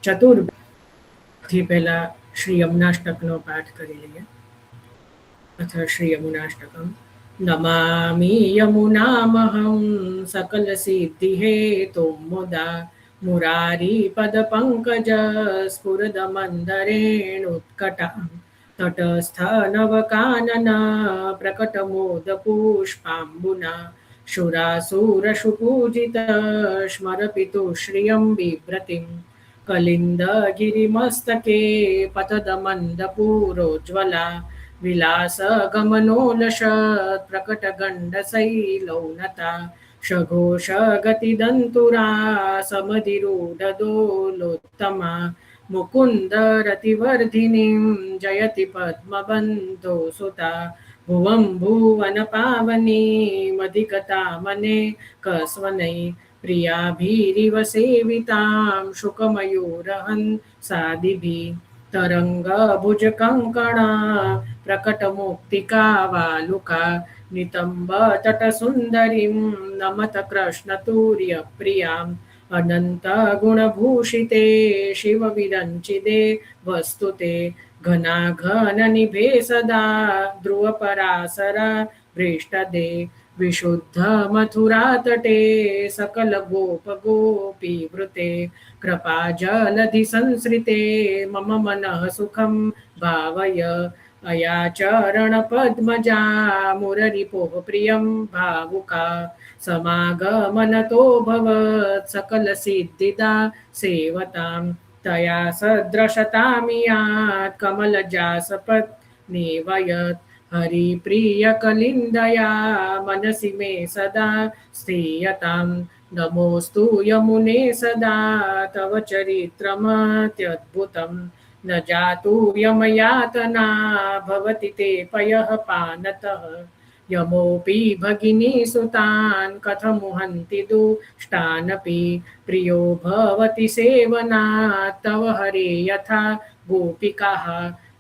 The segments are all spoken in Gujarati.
ચતુર્થી પહેલા શ્રી યમુનાષ્ટકનો પાઠ કરી લઈએ. અથ શ્રી યમુનાષ્ટકમ. નમામિ યમુનામહં સકલ સિદ્ધિ હેતો મુદા મુરારી પદ પંકજ સ્ફુરદ મંદરેણુત્કટા તટસ્થ નવકાનના પ્રકટ મોદ પુષ્પાંબુના શુરાસુરસુપૂજિત સ્મરપિતુશ્રિયં બિભ્રતિં કલિન્દગિરિમસ્તકે પતદમन्दपूरोज्ज्वला विलासगमनोलशत् प्रकटगण्डशैलौनता सघोषगतिदन्तुरा समधिरूढदोलोत्तमा मुकुन्दरतिवर्धिनीं जयति पद्मबन्धो सुता भुवं भुवनपावनी मधिकता मने कसवनै प्रियाभिरिव सेवितां शुकमयूरहं सादिभिः तरङ्गभुजकङ्कणा प्रकटमुक्तिकावालुका नितम्बतटसुन्दरीं नमत कृष्णतुर्यप्रियाम् अनन्तगुणभूषिते शिवविरञ्चिते वस्तुते घनाघननिभे सदा ध्रुवपरासरा भ्रेष्टदे विशुद्धमथुरातटे सकलगोपगोपीवृते कृपाजलधि संसृते मम मनः सुखं भावय अयाचरणपद्मजा मुररिपोः प्रियं भावुका समागमनतो भवत् सकलसिद्धिदा सेवतां तया सदृशतामियात् कमलजासपत्नीवयत् हरिप्रियकलिन्दया मनसि मे सदा स्थीयतां नमोऽस्तु यमुने सदा तव चरित्रमत्यद्भुतं न जातु यमयातना भवति ते पयः पानतः यमोऽपि भगिनी सुतान् कथमुहन्ति दुष्टानपि प्रियो भवति सेवनात् तव हरे यथा गोपिकाः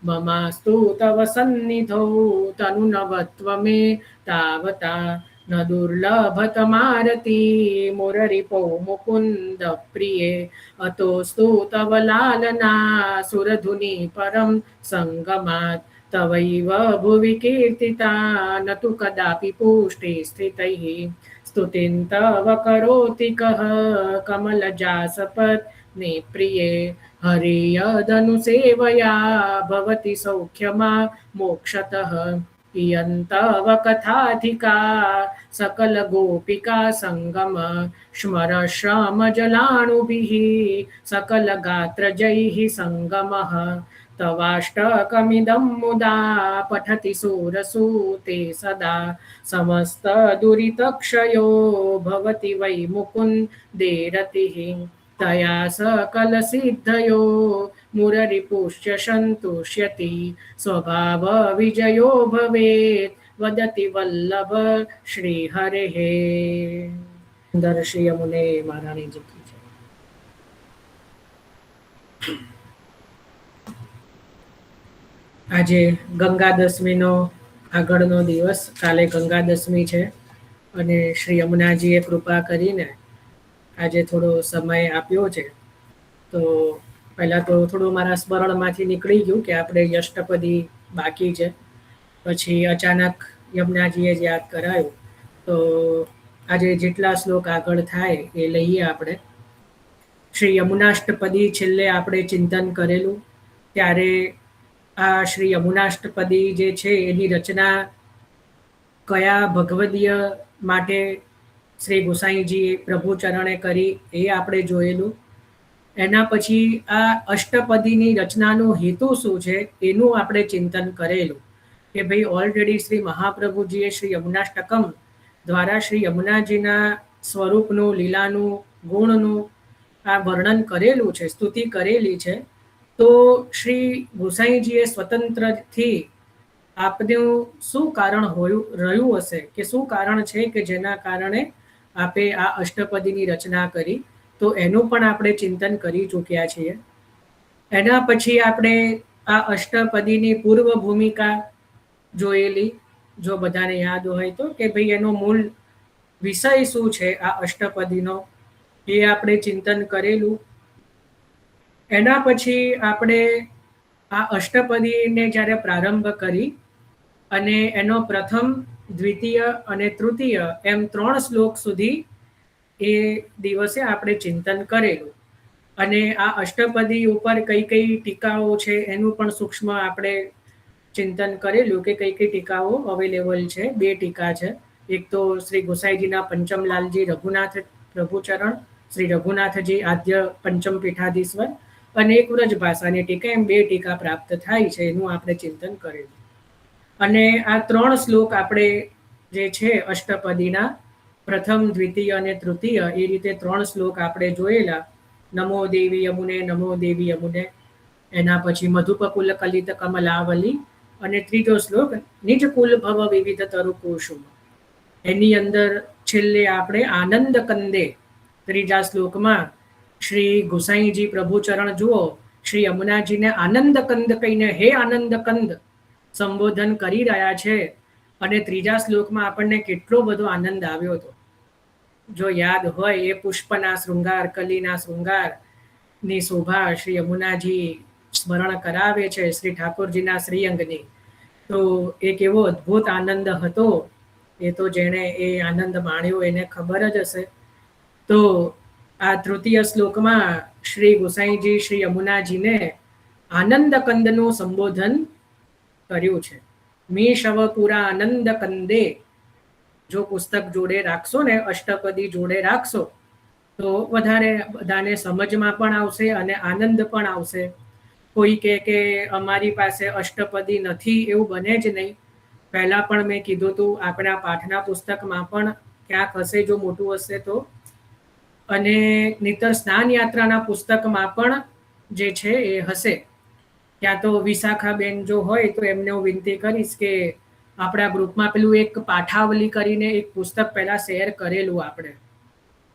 ममास्तु तव सन्निधौ तनुनवत्व मे तावता न दुर्लभतमारति मुररिपो मुकुन्द प्रिये अतोऽस्तु तव लालना सुरधुनि परं सङ्गमात् तवैव भुवि कीर्तिता न तु कदापि पुष्टे स्थितैः स्तुतिं तव करोति कः कमलजासपत्ने प्रिये हरे यदनुसेवया भवति सौख्यमा मोक्षतः इयन्तव कथाधिका सकलगोपिका सङ्गम स्मरश्रमजलाणुभिः सकलगात्रजैः सङ्गमः तवाष्टकमिदं मुदा पठति सूरसूते सदा समस्तदुरितक्षयो भवति वै मुकुन्देरतिः तया सकलसिद्धयो मुररिपुश्च सन्तुष्यति स्वभावविजयो भवेत् वदति वल्लभ श्रीहरेः. સુંદર શ્રી યમુને મહારાણીજી કી જય. આજે ગંગા દશમીનો આગળનો દિવસ, કાલે ગંગા દશમી છે અને શ્રી યમુનાજીએ કૃપા કરીને આજે થોડો સમય આપ્યો છે. તો પહેલાં તો થોડું મારા સ્મરણમાંથી નીકળી ગયું કે આપણે યષ્ટપદી બાકી છે, પછી અચાનક યમુનાજીએ જ યાદ કરાયું. તો આજે જેટલા શ્લોક આગળ થાય એ લઈએ આપણે. શ્રી યમુનાષ્ટપદી છેલ્લે આપણે ચિંતન કરેલું, ત્યારે આ શ્રી યમુનાષ્ટપદી જે છે એની રચના કયા ભગવદીય માટે શ્રી ગોસાઈજીએ પ્રભુ ચરણે કરી એ આપણે જોયેલું. એના પછી આ અષ્ટપદીની રચનાનો હેતુ શું છે એનું આપણે ચિંતન કરેલું કે ભાઈ ઓલરેડી શ્રી મહાપ્રભુજીએ શ્રી યમુનાષ્ટકમ દ્વારા શ્રી યમુનાજીના સ્વરૂપનું, લીલાનું, ગુણનું આ વર્ણન કરેલું છે, સ્તુતિ કરેલી છે. તો શ્રી ગોસાઈજીએ સ્વતંત્રથી આપનું શું કારણ રહ્યું હશે કે શું કારણ છે કે જેના કારણે આપે આ અષ્ટપદીની રચના કરી, તો એનું પણ આપણે ચિંતન કરી ચૂક્યા છીએ. એના પછી આપણે આ અષ્ટપદીની પૂર્વ ભૂમિકા જોયેલી, જો બધાને યાદ હોય તો, કે ભાઈ એનો મૂળ વિષય શું છે આ અષ્ટપદીનો, એ આપણે ચિંતન કરેલું. એના પછી આપણે આ અષ્ટપદીને જ્યારે પ્રારંભ કરી અને એનો પ્રથમ, દ્વિતીય અને તૃતીય એમ 3 શ્લોક સુધી એ દિવસે આપણે ચિંતન કરેલું. અને આ અષ્ટપદી ઉપર કઈ કઈ ટીકાઓ છે એનું પણ સૂક્ષ્મ આપણે ચિંતન કરેલું કે કઈ કઈ ટીકાઓ અવેલેબલ છે. 2 ટીકા છે. એક તો શ્રી ગોસાઈજીના પંચમલાલજી રઘુનાથ પ્રભુચરણ, શ્રી રઘુનાથજી આદ્ય પંચમ પીઠાધીશ્વર, અને એક વ્રજ ભાષાની ટીકા, એમ 2 ટીકા પ્રાપ્ત થાય છે. એનું આપણે ચિંતન કરેલું. અને આ 3 શ્લોક આપણે જે છે અષ્ટપદીના પ્રથમ, દ્વિતીય અને તૃતીય, એ રીતે 3 શ્લોક આપણે જોયેલા. નમો દેવી યમુને, નમો દેવી યમુને. એના પછી મધુપકુલ કલિત કમલાવલી, અને ત્રીજો શ્લોક નિજ કુલ ભવ વિવિધ તરુ કુસુમ. એની અંદર છેલ્લે આપણે આનંદ કંદે, ત્રીજા શ્લોકમાં શ્રી ગુસાઈજી પ્રભુચરણ જુઓ, શ્રી યમુનાજીને આનંદ કંદ કહીને હે આનંદ કંદ સંબોધન કરી રહ્યા છે. અને ત્રીજા શ્લોકમાં આપણને કેટલો બધો આનંદ આવ્યો હતો. જો યાદ હોય, એ પુષ્પના શૃંગાર, કલીના શૃંગાર ની શોભા શ્રી યમુનાજી સ્મરણ કરાવે છે શ્રી ઠાકોરજીના શ્રીઅંગની. તો એક એવો અદ્ભુત આનંદ હતો. એ તો જેણે એ આનંદ માણ્યો એને ખબર જ હશે. તો આ તૃતીય શ્લોકમાં શ્રી ગોસાઈજી શ્રી યમુનાજીને આનંદ કંદનું સંબોધન કર્યું છે. મી શવ પુરા આનંદ કંદે. જો પુસ્તક જોડે રાખશો ને, અષ્ટપદી જોડે રાખશો, તો વધારે બધાને સમજમાં પણ આવશે અને આનંદ પણ આવશે. કોઈ કે અમારી પાસે અષ્ટપદી નથી, એવું બને જ નહીં. પહેલા પણ મેં કીધું હતું, આપણા પાઠના પુસ્તકમાં પણ ક્યાંક હશે, જો મોટું હશે તો. અને નહીતર સ્નાન યાત્રાના પુસ્તકમાં પણ જે છે એ હશે. ત્યાં તો વિશાખાબેન જો હોય તો એમને હું વિનંતી કરીશ કે આપણા ગ્રુપમાં પેલું એક પાઠાવલી કરીને એક પુસ્તક પહેલા શેર કરેલું આપણે,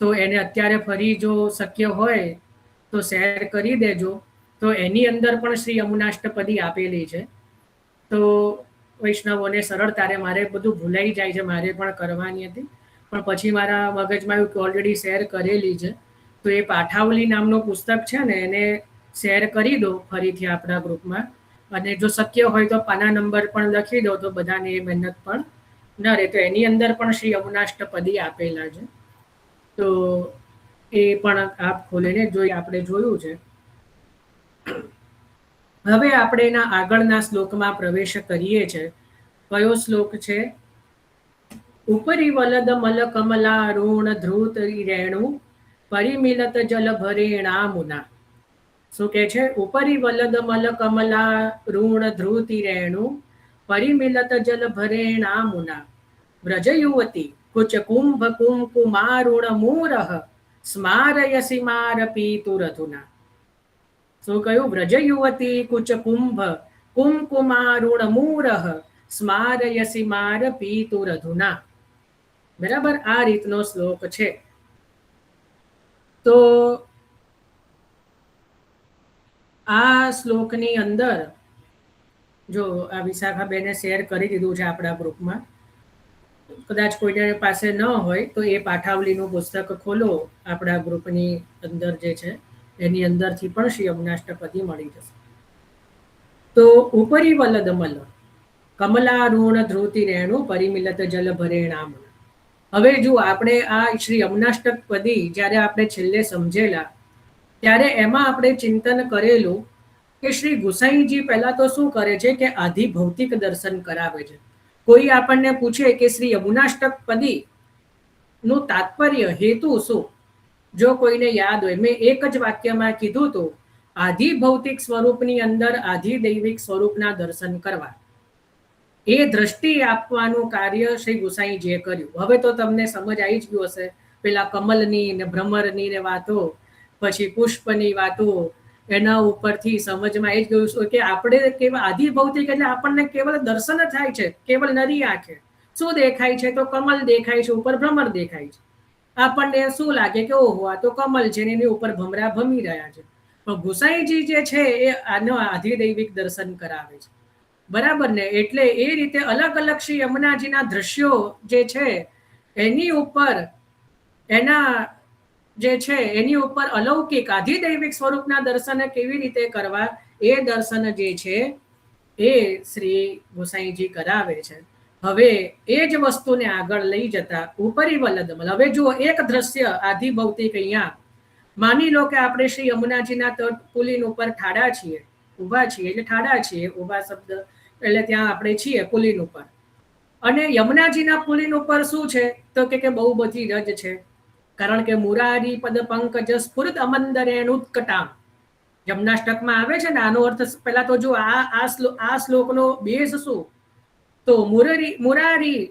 તો એને અત્યારે ફરી જો શક્ય હોય તો શેર કરી દેજો. તો એની અંદર પણ શ્રી યમુનાષ્ટપદી આપેલી છે. તો વૈષ્ણવોને સરળતારે, મારે બધું ભૂલાઈ જાય છે, મારે પણ કરવાની હતી, પણ પછી મારા મગજમાં એવું ઓલરેડી શેર કરેલી છે. તો એ પાઠાવલી નામનું પુસ્તક છે ને, એને શેર કરી દો ફરીથી આપણા ગ્રુપમાં. અને જો શક્ય હોય તો પાના નંબર પણ લખી દો, તો બધાને એ મહેનત પણ ન રહે. તો એની અંદર પણ શ્રી યમુનાષ્ટપદી આપેલા છે. તો એ પણ આપ ખોલીને જોઈ, આપણે જોયું છે. હવે આપણે એના આગળના શ્લોકમાં પ્રવેશ કરીએ છીએ. કયો શ્લોક છે? ઉપરી વલદ મલ કમલા ઋણ ધ્રુત રેણુ પરિમિલત જલ ભરેણા મુના. શું કે છે? ઉપરી વલદ મલ કમલા ઋણ ધ્રુતિ રેણુ પરિમિલત જલ ભરેણા મુના. વ્રજ યુવતી કુચ કુંભ કુમકુમારુણ મૂરહ સ્મારયસી માર પીતુરધુના. શું કહ્યું? વ્રજ યુવતી કુચ કુંભ કુમકુમારુણ મૂરહ સ્મારયસી માર પીતુરધુના. બરાબર, આ રીતનો શ્લોક છે. તો આ શ્લોકની અંદર જો આ વિશાખાબેને શેર કરી દીધું છે આપણા ગ્રુપમાં. કદાચ કોઈને પાસે ન હોય તો એ પાઠાવલીનું પુસ્તક ખોલો, આપણા ગ્રુપની અંદર જે છે એની અંદરથી પણ શ્રી યમુનાષ્ટપદી મળી જશે. તો ઉપરી વલદ મલ કમલા ઋણ ધ્રુતિ રેણુ પરિમિલત જલ ભરેણામ. હવે જો આપણે આ શ્રી યમુનાષ્ટપદી જ્યારે આપણે છેલ્લે સમજેલા, ત્યારે એમાં આપણે ચિંતન કરેલું કે શ્રી ગુસાઈજી પહેલા તો શું કરે છે કે આધિ ભૌતિક દર્શન કરાવે છે. કોઈ આપણને પૂછે કે શ્રી યમુનાષ્ટપદી નું તાત્પર્ય, હેતુ શું? જો કોઈને યાદ હોય, મેં એક જ વાક્યમાં કીધું હતું, આધિ ભૌતિક સ્વરૂપની અંદર આધિ દૈવિક સ્વરૂપના દર્શન કરવા. એ દ્રષ્ટિ આપવાનું કાર્ય શ્રી ગુસાઈજીએ કર્યું. હવે તો તમને સમજ આવી જ ગયું હશે. પેલા કમલની ને ભ્રમરની ને વાતો, પછી પુષ્પની વાતો, એના ઉપરથી સમજમાં આવી જ ગયું કે આપણે કેવળ આધિ ભૌતિક એટલે આપણને કેવળ દર્શન થાય છે, કેવળ નરી આંખે. શું દેખાય છે? તો કમલ દેખાય છે, ઉપર ભ્રમર દેખાય છે. આપણને શું લાગે કે ઓહો, આ તો કમલ છે ને એની ઉપર ભમરા ભમી રહ્યા છે. પણ ગુસાઈજી જે છે એ આનો આધિદૈવિક દર્શન કરાવે છે. બરાબર ને? એટલે એ રીતે અલગ અલગ શ્રી યમુનાજીના દ્રશ્યો જે છે એની ઉપર એના જે છે એની ઉપર અલૌકિક આધિદૈવિક સ્વરૂપના દર્શન કેવી રીતે કરવા, એ દર્શન જે છે એ શ્રી ગોસાઈજી કરાવે છે. હવે એ જ વસ્તુને આગળ લઈ જતા ઉપરી વલદમલ. હવે જુઓ, એક દ્રશ્ય આધિભૌતિક અહીંયા માની લો કે આપણે શ્રી યમુનાજીના તટ પુલિન ઉપર ઠાડા છીએ, ઊભા છીએ, એટલે ઠાડા છીએ, ઊભા શબ્દ એટલે ત્યાં આપણે છીએ પુલિન ઉપર. અને યમુનાજીના પુલિન ઉપર શું છે તો કે બહુ બધી રજ છે. કારણ કે મુરારી પદ પંકજ સ્ફુરદ અમંદરેણુત્કટામ જમનાષ્ટકમાં આવે છે ને. આનો અર્થ પહેલા તો જો આ શ્લોકનો બેઝ શું, તો મુરારી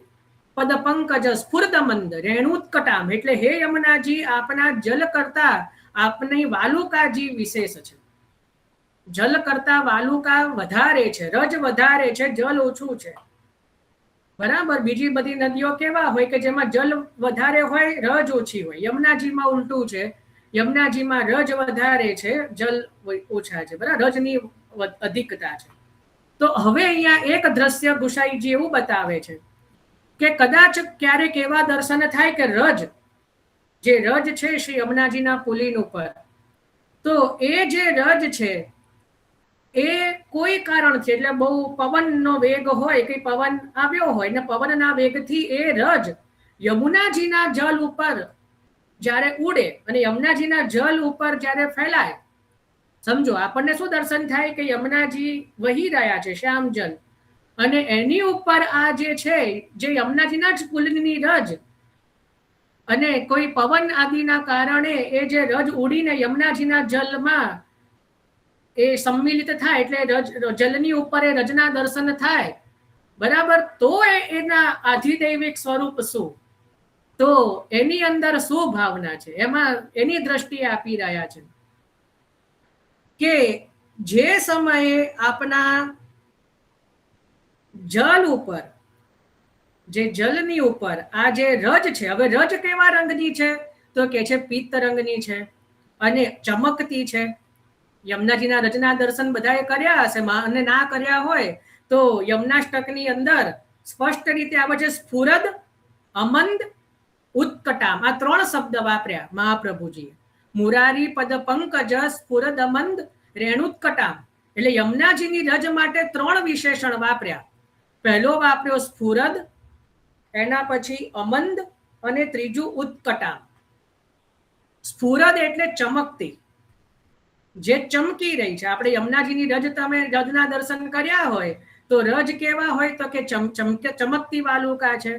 પદ પંકજ સ્ફુરદ મંદ રેણુત્કટામ એટલે હે યમુનાજી આપના જલ કરતા આપની વાલુકાજી વિશેષ છે. જલ કરતા વાલુકા વધારે છે, રજ વધારે છે, જલ ઓછું છે. બરાબર. બીજી બધી નદીઓ કેવા હોય કે જેમાં જલ વધારે હોય, રજ ઓછી હોય. યમુનાજીમાં ઉલટું છે, યમુનાજીમાં રજ વધારે છે, જલ ઓછા છે. બરાબર, રજની અધિકતા છે. તો હવે અહીંયા એક દ્રશ્ય ગુસાઈજી એવું બતાવે છે કે કદાચ ક્યારેક એવા દર્શન થાય કે રજ, જે રજ છે શ્રી યમુનાજીના પુલિન ઉપર, તો એ જે રજ છે એ કોઈ કારણથી, એટલે બહુ પવનનો વેગ હોય, કે પવન આવ્યો હોય ને પવનના વેગથી એ રજ યમુનાજીના જલ ઉપર જ્યારે ઉડે અને યમુનાજીના જલ ઉપર જ્યારે ફેલાય, સમજો આપણને શું દર્શન થાય કે યમુનાજી વહી રહ્યા છે શ્યામ જલ, અને એની ઉપર આ જે છે જે યમુનાજીના જ પુલિનની રજ, અને કોઈ પવન આદિના કારણે એ જે રજ ઉડીને યમુનાજીના જલમાં એ સંમિલિત થાય, એટલે જલની ઉપર એ રજના દર્શન થાય. બરાબર. તો એના આધિદૈવિક સ્વરૂપ શું, તો એની અંદર શું ભાવના છે, એમાં એની દ્રષ્ટિએ આપી રહ્યા છે કે જે સમયે આપના જલ ઉપર, જે જલની ઉપર આ જે રજ છે, હવે રજ કેવા રંગની છે તો કે છે પિત્ત રંગની છે અને ચમકતી છે. યમુનાજીના રજના દર્શન બધાએ કર્યા હશે, અને ના કર્યા હોય તો યમુનાષ્ટકની અંદર સ્પષ્ટ રીતે આવે છે સ્ફુરદ, અમંદ, ઉત્કટામ. આ ત્રણ શબ્દ વાપર્યા મહાપ્રભુજીએ. મુરારી પદ પંકજ સ્ફુરદ અમંદ રેણુત્કટામ, એટલે યમુનાજીની રજ માટે ત્રણ વિશેષણ વાપર્યા. પહેલો વાપર્યો સ્ફુરદ, એના પછી અમંદ, અને ત્રીજું ઉત્કટામ. સ્ફુરદ એટલે ચમકતી, જે ચમકી રહી છે. આપણે યમુનાજીની રજ, તમે રજના દર્શન કર્યા હોય તો રજ કેવા હોય તો કે ચમકતી વાલુકા છે.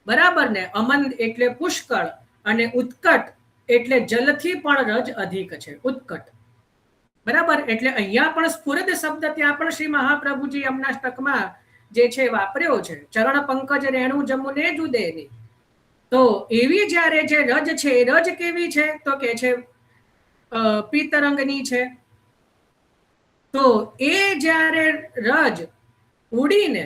બરાબર ને. અમંદ એટલે પુષ્કળ, અને ઉત્કટ એટલે જલથી પણ રજ અધિક છે, ઉત્કટ. બરાબર. એટલે અહીંયા પણ સ્ફુરદ શબ્દ ત્યાં પણ શ્રી મહાપ્રભુજી યમુનાષ્ટકમાં જે છે વાપર્યો છે. ચરણ પંકજ રેણુ જમુને જુદેની. તો એવી જ્યારે જે રજ છે, એ રજ કેવી છે તો કે છે પિત્તરંગની છે. તો એ જ્યારે રજ ઉડીને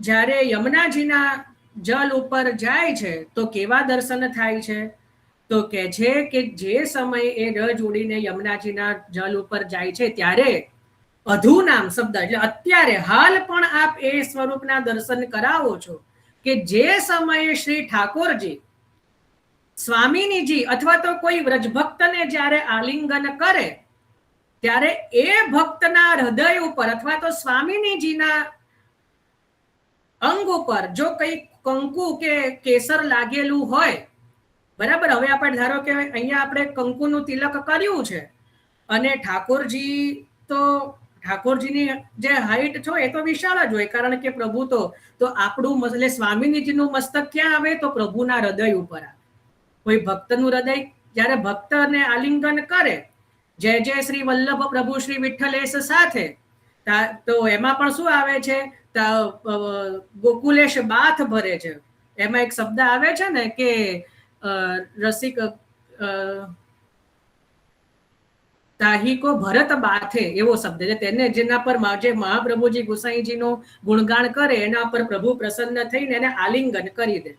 જ્યારે યમુનાજીના જલ ઉપર જાય છે તો કેવા દર્શન થાય છે તો કે છે કે જે સમયે એ રજ ઉડીને યમુનાજીના જલ ઉપર જાય છે ત્યારે અધુનામ શબ્દ, એટલે અત્યારે હાલ પણ આપ એ સ્વરૂપના દર્શન કરાવો છો કે જે સમયે શ્રી ઠાકોરજી સ્વામિનીજી અથવા તો કોઈ વ્રજભક્તને જ્યારે આલિંગન કરે ત્યારે એ ભક્તના હૃદય ઉપર અથવા તો સ્વામિનીજીના અંગ ઉપર જો કઈ કંકુ કે કેસર લાગેલું હોય, બરાબર. હવે આપણે ધારો કે અહીંયા આપણે કંકુનું તિલક કર્યું છે, અને ઠાકોરજીની જે હાઈટ છે એ તો વિશાળ જ હોય, કારણ કે પ્રભુ તો આપણું એટલે સ્વામિનીજીનું મસ્તક ક્યાં આવે તો પ્રભુના હૃદય ઉપર આવે. કોઈ ભક્તનું હૃદય જ્યારે ભક્તને આલિંગન કરે, જય જય શ્રી વલ્લભ પ્રભુ શ્રી વિઠ્ઠલેશ સાથે, તો એમાં પણ શું આવે છે, ગોકુલેશ બાથ ભરે છે. એમાં એક શબ્દ આવે છે ને કે રસિક તાહિકો ભરત બાથે, એવો શબ્દ છે. તેને જેના પર જે મહાપ્રભુજી ગુસાઈજીનો ગુણગાન કરે એના પર પ્રભુ પ્રસન્ન થઈને એને આલિંગન કરી દે.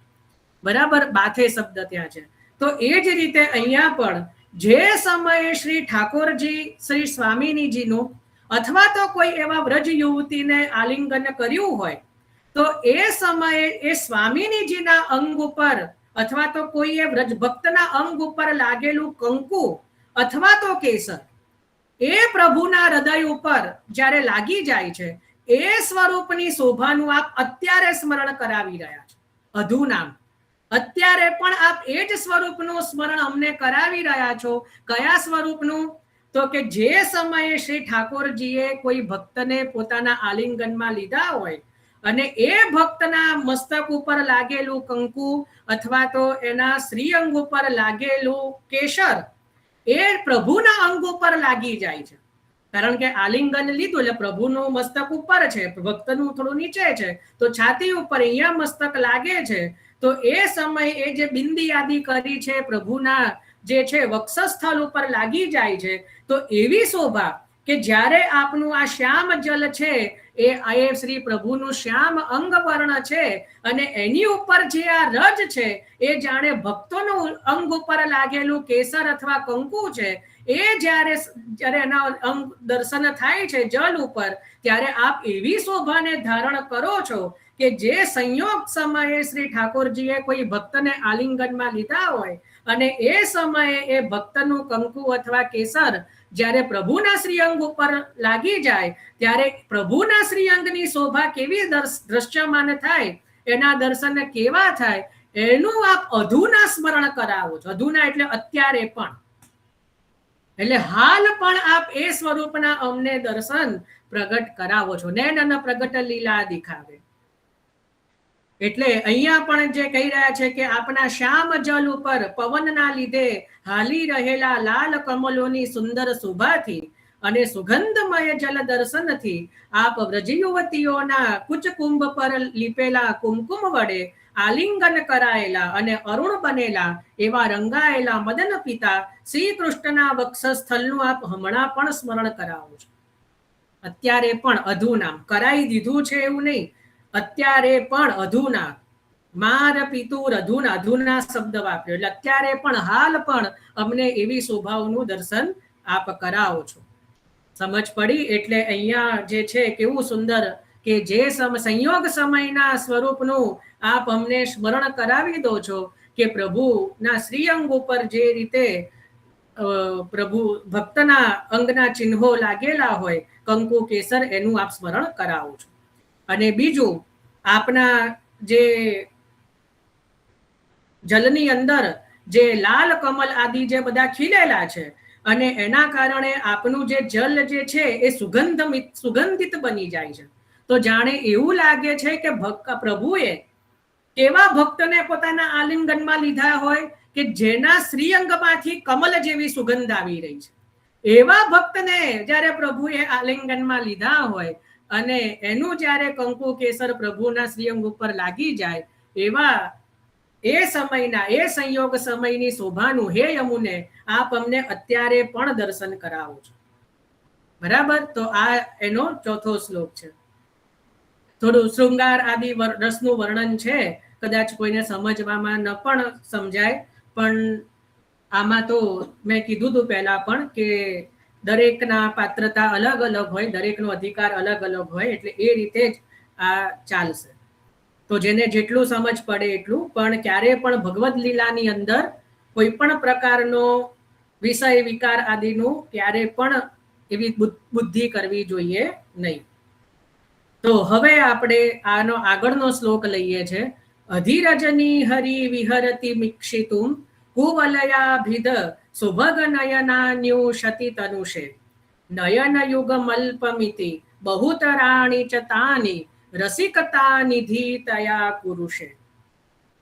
બરાબર. બાથે શબ્દ ત્યાં છે. તો એ જ રીતે અહીંયા પણ જે સમયે શ્રી ઠાકોરજી શ્રી સ્વામિનીજીનું અથવા તો કોઈ એવા વ્રજ યુવતીને આલિંગન કર્યું હોય તો એ સમયે એ સ્વામિનીજીના અંગ ઉપર અથવા તો કોઈએ વ્રજ ભક્તના અંગ ઉપર લાગેલું કંકુ અથવા તો કેસર એ પ્રભુના હૃદય ઉપર જ્યારે લાગી જાય છે એ સ્વરૂપની શોભાનું આપ અત્યારે સ્મરણ કરાવી રહ્યા છો. અધુનામ અત્યારે પણ આપ એ જ સ્વરૂપનું સ્મરણ અમને કરાવી રહ્યા છો. કયા સ્વરૂપનું? તો કે જે સમયે શ્રી ઠાકોરજીએ કોઈ ભક્તને પોતાના આલિંગનમાં લીધા હોય અને એ ભક્તના મસ્તક ઉપર લાગેલું કંકુ અથવા તો એના શ્રીઅંગ ઉપર લાગેલું કેસર એ પ્રભુના અંગ ઉપર લાગી જાય છે. કારણ કે આલિંગન લીધું એટલે પ્રભુનું મસ્તક ઉપર છે, ભક્તનું થોડું નીચે છે, તો છાતી ઉપર અહીંયા મસ્તક લાગે છે. તો એ સમય એ જે બિંદી આદિ કરી છે પ્રભુના જે છે વક્ષસ્થળ ઉપર લાગી જાય છે. તો એવી શોભા કે જ્યારે આપનું આ શ્યામ જલ છે એ શ્રી પ્રભુનું શ્યામ અંગ વર્ણ છે અને એની ઉપર જે આ રજ છે એ જાણે ભક્તોનું અંગ ઉપર લાગેલું કેસર અથવા કંકુ છે. એ જ્યારે એના અંગ દર્શન થાય છે જલ ઉપર, ત્યારે આપ એવી શોભાને ધારણ કરો છો કે જે સંયોગ સમયે શ્રી ઠાકોરજીએ કોઈ ભક્તને આલિંગનમાં લીધા હોય અને એ સમયે એ ભક્તનું કંકુ અથવા કેસર જ્યારે પ્રભુના શ્રીઅંગ ઉપર લાગી જાય ત્યારે પ્રભુના શ્રીઅંગની શોભા કેવી દ્રશ્યમાન થાય, એના દર્શન કેવા થાય, એનું આપ અધુના સ્મરણ કરાવો છો. અધુના એટલે અત્યારે પણ, એટલે હાલ પણ આપ એ સ્વરૂપના અમને દર્શન પ્રગટ કરાવો છો. નૈન પ્રગટ લીલા દિખાવે. એટલે અહીંયા પણ જે કહી રહ્યા છે કે આપના શ્યામ જલ ઉપર પવનના લીધે હાલી રહેલા લાલ કમલોની સુંદર શોભાથી અને સુગંધમય જલ દર્શનથી આપ વ્રજ યુવતીઓના કુચકુંભ પર લીપેલા કુમકુમ વડે આલિંગન કરાયેલા અને અરુણ બનેલા એવા રંગાયેલા મદન પિતા શ્રી કૃષ્ણના વક્ષસ્થળનું આપ હમણાં પણ સ્મરણ કરાવો છો. અત્યારે પણ અધુનામ કરાવી દીધું છે એવું નહીં, અત્યારે પણ અધુના માર પિતુર અધુના, અધુના શબ્દ વાપર્યો એટલે અત્યારે પણ હાલ પણ અમને એવી શોભાઓનું દર્શન આપ કરાવો છો. સમજ પડી? એટલે અહીંયા જે છે કેવું સુંદર કે જે સંયોગ સમયના સ્વરૂપનું આપ અમને સ્મરણ કરાવી દો છો કે પ્રભુના શ્રીઅંગ ઉપર જે રીતે પ્રભુ ભક્તના અંગના ચિહ્નો લાગેલા હોય કંકુ કેસર, એનું આપ સ્મરણ કરાવો છો. અને બીજું આપના જે જલની અંદર જે લાલ કમલ આદિ જે બધા ખીલેલા છે અને એના કારણે આપનું જે જલ જે છે એ સુગંધિત બની જાય છે. તો જાણે એવું લાગે છે કે પ્રભુએ એવા ભક્તને પોતાના આલિંગનમાં લીધા હોય કે જેના શ્રીઅંગમાંથી કમલ જેવી સુગંધ આવી રહી છે. એવા ભક્તને જ્યારે પ્રભુએ આલિંગનમાં લીધા હોય અને એનું જ્યારે કંકુ કેસર પ્રભુના શ્રીઅંગ ઉપર લાગી જાય, એવા એ સમયના એ સંયોગ સમયની શોભાનું હે યમુને આપ અમને અત્યારે પણ દર્શન કરાવો છો. બરાબર? તો આ એનો ચોથો શ્લોક છે. થોડું શૃંગાર આદિ રસનું વર્ણન છે, કદાચ કોઈને સમજવામાં ન પણ સમજાય, પણ આમાં તો મેં કીધું હતું પહેલા પણ કે દરેકના પાત્રતા અલગ અલગ હોય, દરેકનો અધિકાર અલગ અલગ હોય, એટલે એ રીતે જ આ ચાલશે. તો જેને જેટલું સમજ પડે એટલું, પણ ક્યારે પણ ભગવદ લીલાની અંદર કોઈ પણ પ્રકારનો વિષય વિકાર આદિનું ક્યારે પણ એવી બુદ્ધિ કરવી જોઈએ નહીં. તો હવે આપણે આનો આગળનો શ્લોક લઈએ છે. અધિરજની હરિ વિહરતી મિક્ષિતુમ કુવલયાભિધ સુભગ નયનાન્યુષતિ તનુષે નયન યુગ મલ્પમિતિ બહુતરાણી ચ તાની રસિકતા નિધિ તયા પુરુષે.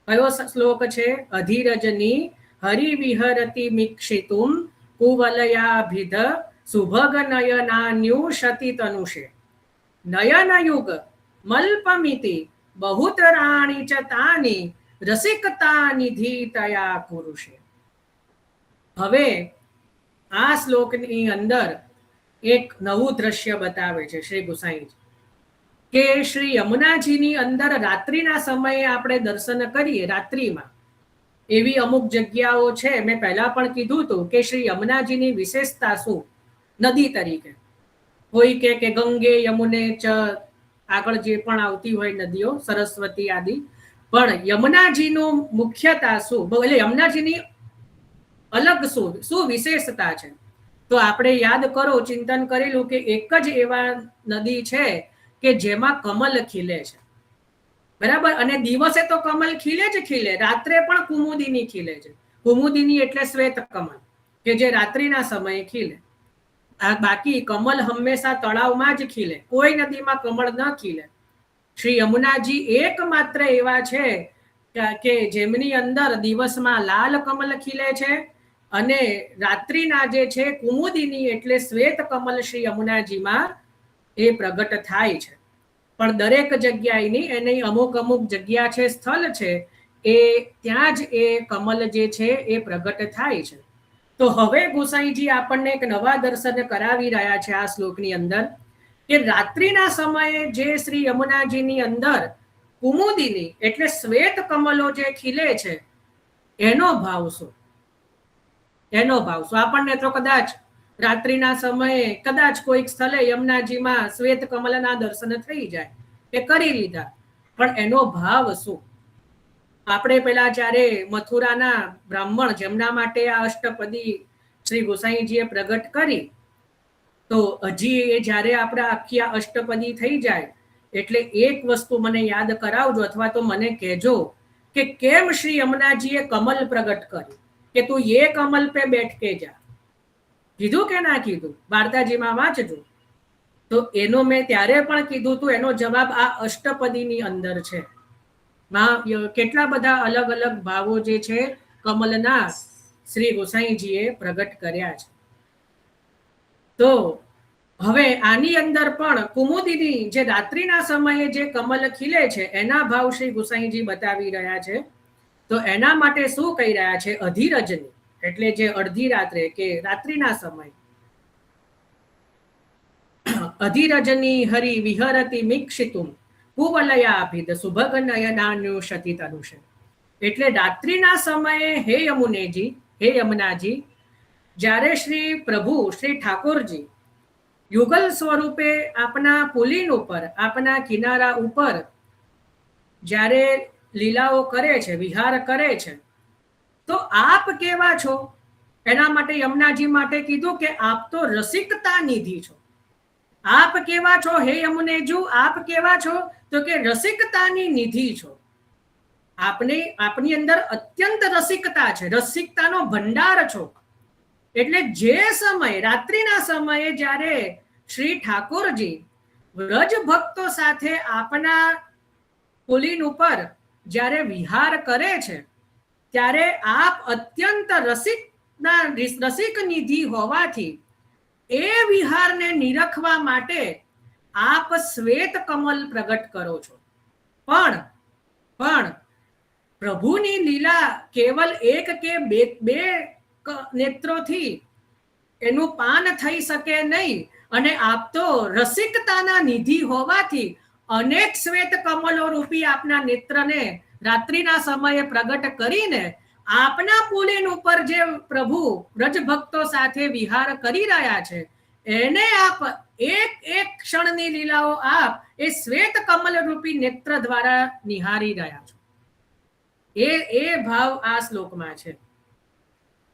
કયો શ્લોક છે? અધિરજની હરિ વિહરતી મિક્ષિતુમ કુવલયાભિધ સુભગ નયનાન્યુષતિ તનુષે નયન યુગ મલ્પમિતિ બહુતરાણી ચ તાની રસિકતા નિધિ તયા પુરુષે. હવે આ શ્લોકની અંદર એક નવું દ્રશ્ય બતાવે છે શ્રી ગુસાઈજી કે શ્રી યમુનાજીની અંદર રાત્રિના સમયે આપણે દર્શન કરીએ. રાત્રિમાં એવી અમુક જગ્યાઓ છે, મેં પહેલા પણ કીધું હતું કે શ્રી યમુનાજીની વિશેષતા શું નદી તરીકે. કોઈ કે ગંગે યમુને ચ આગળ જે પણ આવતી હોય નદીઓ, સરસ્વતી આદિ, પણ યમુનાજીનું મુખ્યતા શું, એટલે યમુનાજીની અલગ શું વિશેષતા છે? તો આપણે યાદ કરો, ચિંતન કરેલું કે એક જ એવા નદી છે કે જેમાં કમલ ખીલે છે, બરાબર? અને દિવસે તો કમલ ખીલે જ ખીલે, રાત્રે પણ કુમુદિની ખીલે છે. કુમુદિની એટલે શ્વેત કમલ કે જે રાત્રિના સમયે ખીલે. બાકી કમલ હંમેશા તળાવમાં જ ખીલે, કોઈ નદીમાં કમળ ન ખીલે. શ્રી યમુનાજી એકમાત્ર એવા છે કે જેમની અંદર દિવસમાં લાલ કમલ ખીલે છે અને રાત્રિના જે છે કુમુદિની એટલે શ્વેત કમલ શ્રી યમુનાજીમાં એ પ્રગટ થાય છે. પણ દરેક જગ્યાએની એની અમુક જગ્યા છે, સ્થળ છે, એ ત્યાં જ એ કમલ જે છે એ પ્રગટ થાય છે. તો હવે ગોસાઈજી આપણને એક નવા દર્શન કરાવી રહ્યા છે આ શ્લોકની અંદર, કે રાત્રિના સમયે જે શ્રી યમુનાજીની અંદર કુમુદિની એટલે શ્વેત કમલો જે ખીલે છે એનો ભાવ શું? એનો ભાવ શું? આપણને તો કદાચ રાત્રિના સમયે કદાચ કોઈક સ્થળે યમુનાજીમાં શ્વેત કમલના દર્શન થઈ જાય, એ કરી લીધા, પણ એનો ભાવ શું? આપણે પેલા જ્યારે મથુરાના બ્રાહ્મણ જેમના માટે આ અષ્ટપદી શ્રી ગોસાઈજીએ પ્રગટ કરી, તો હજી એ જ્યારે આપણા આખી આ અષ્ટપદી થઈ જાય એટલે એક વસ્તુ મને યાદ કરાવજો અથવા તો મને કહેજો કે કેમ શ્રી યમુનાજીએ કમલ પ્રગટ કર્યું, કે તું એ કમલ पे बैठ के जा, કીધું કે ના કીધું? વાર્તાજીમાં વાંચજો. તો એનો મેં ત્યારે પણ કીધું હતું, એનો જવાબ આ અષ્ટપદીની અંદર છે. કેટલા બધા અલગ અલગ ભાવો જે છે કમલના શ્રી ગોસાઈજીએ પ્રગટ કર્યા છે. તો હવે આની અંદર પણ કુમુદિની જે રાત્રિના સમયે જે કમલ ખીલે છે એના ભાવ શ્રી ગોસાઈજી બતાવી રહ્યા છે. તો એના માટે શું કહી રહ્યા છે? અધિરજની એટલે જે અડધી રાત્રે કે રાત્રિના સમય, અધિરજની હરિ વિહરતી મિક્ષિતુમ કુવલયાભિદ સુભગ નયનાન્યુષતિ તનુષે. એટલે રાત્રિના સમયે હે યમુનાજી, જ્યારે શ્રી પ્રભુ શ્રી ઠાકોરજી યુગલ સ્વરૂપે આપના પુલિન ઉપર, આપના કિનારા ઉપર જ્યારે લીલાઓ કરે છે, વિહાર કરે છે, તો આપ કેવા છો? એના માટે યમુનાજી માટે કીધું કે આપ તો રસિકતા નિધિ છો. આપ કેવા છો હે યમુનેજુ? આપ કેવા છો? તો કે રસિકતાની નિધિ છો. આપની અંદર અત્યંત રસિકતા છે, રસિકતાનો ભંડાર છો. એટલે જે સમય રાત્રિના સમયે જ્યારે શ્રી ઠાકોરજી વ્રજ ભક્તો સાથે આપના પુલિન ઉપર જ્યારે વિહાર કરે છે ત્યારે આપ અત્યંત રસિક નિધિ હોવાથી એ વિહારને નિરખવા માટે આપ શ્વેત કમલ પ્રગટ કરો છો. પણ પ્રભુની લીલા કેવલ એક કે બે નેત્રોથી એનું પાન થઈ શકે નહીં, અને આપ તો રસિકતાના નિધિ હોવાથી અનેક શ્વેત કમલો રૂપી આપના નેત્રને રાત્રિના સમયે પ્રગટ કરીને આપના પુલિન ઉપર જે પ્રભુ વ્રજ ભક્તો સાથે વિહાર કરી રહ્યા છે એને આપ એક ક્ષણની લીલાઓ આપ એ શ્વેત કમલ રૂપી નેત્ર દ્વારા નિહારી રહ્યા છો. એ ભાવ આ શ્લોકમાં છે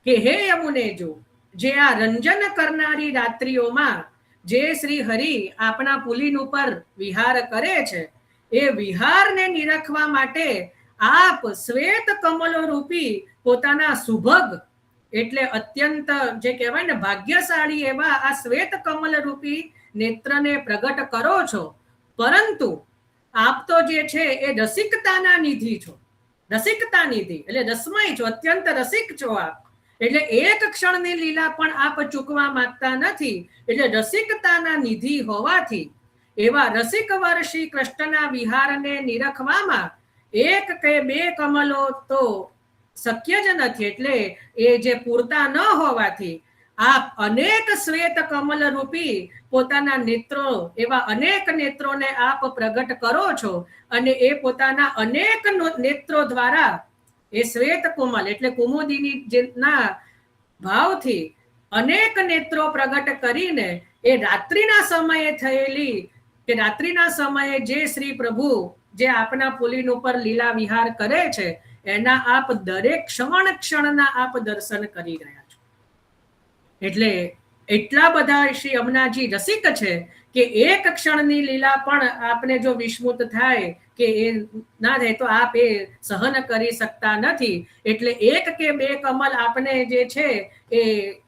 કે હે યમુનેજો, જે આ રંજન કરનારી રાત્રિઓમાં જે શ્રી હરિ આપણા પુલિન ઉપર વિહાર કરે છે એ વિહારને નિરખવા માટે આપ શ્વેત કમલો રૂપી પોતાના સુભગ એટલે અત્યંત જે કહેવાય ને ભાગ્યશાળી એવા આ શ્વેત કમલ રૂપી નેત્રને પ્રગટ કરો છો. પરંતુ આપ તો જે છે એ રસિકતાના નિધિ છો. રસિકતા નિધિ એટલે રસમય છો, અત્યંત રસિક છો આપ. એટલે એક ક્ષણની લીલા પણ આપ ચૂકવા માંગતા નથી. એટલે રસિકતાના નિધિ હોવાથી એવા રસિક વર શ્રી કૃષ્ણના વિહારને નિરખવામાં એક કે બે કમલો તો શક્ય જ નથી. એટલે એ જે પૂરતા ન હોવાથી આપ અનેક શ્વેત કમલ રૂપી પોતાના નેત્રો, એવા અનેક નેત્રોને આપ પ્રગટ કરો છો, અને એ પોતાના અનેક નેત્રો દ્વારા એ શ્વેત કોમલ એટલે કુમુદિની ના ભાવથી અનેક નેત્રો પ્રગટ કરીને એ રાત્રિના સમયે થયેલી કે રાત્રિના સમયે જે શ્રી પ્રભુ જે આપના પુલિન ઉપર લીલા વિહાર કરે છે એના આપ દરેક ક્ષણના આપ દર્શન કરી રહ્યા છો. એટલે એટલા બધા શ્રી યમુનાજી રસિક છે કે એક ક્ષણની લીલા પણ આપને જો વિસ્મૃત થાય કે એ ના થાય તો આપ એ સહન કરી શકતા નથી. એટલે એક કે બે કમલ આપને જે છે એ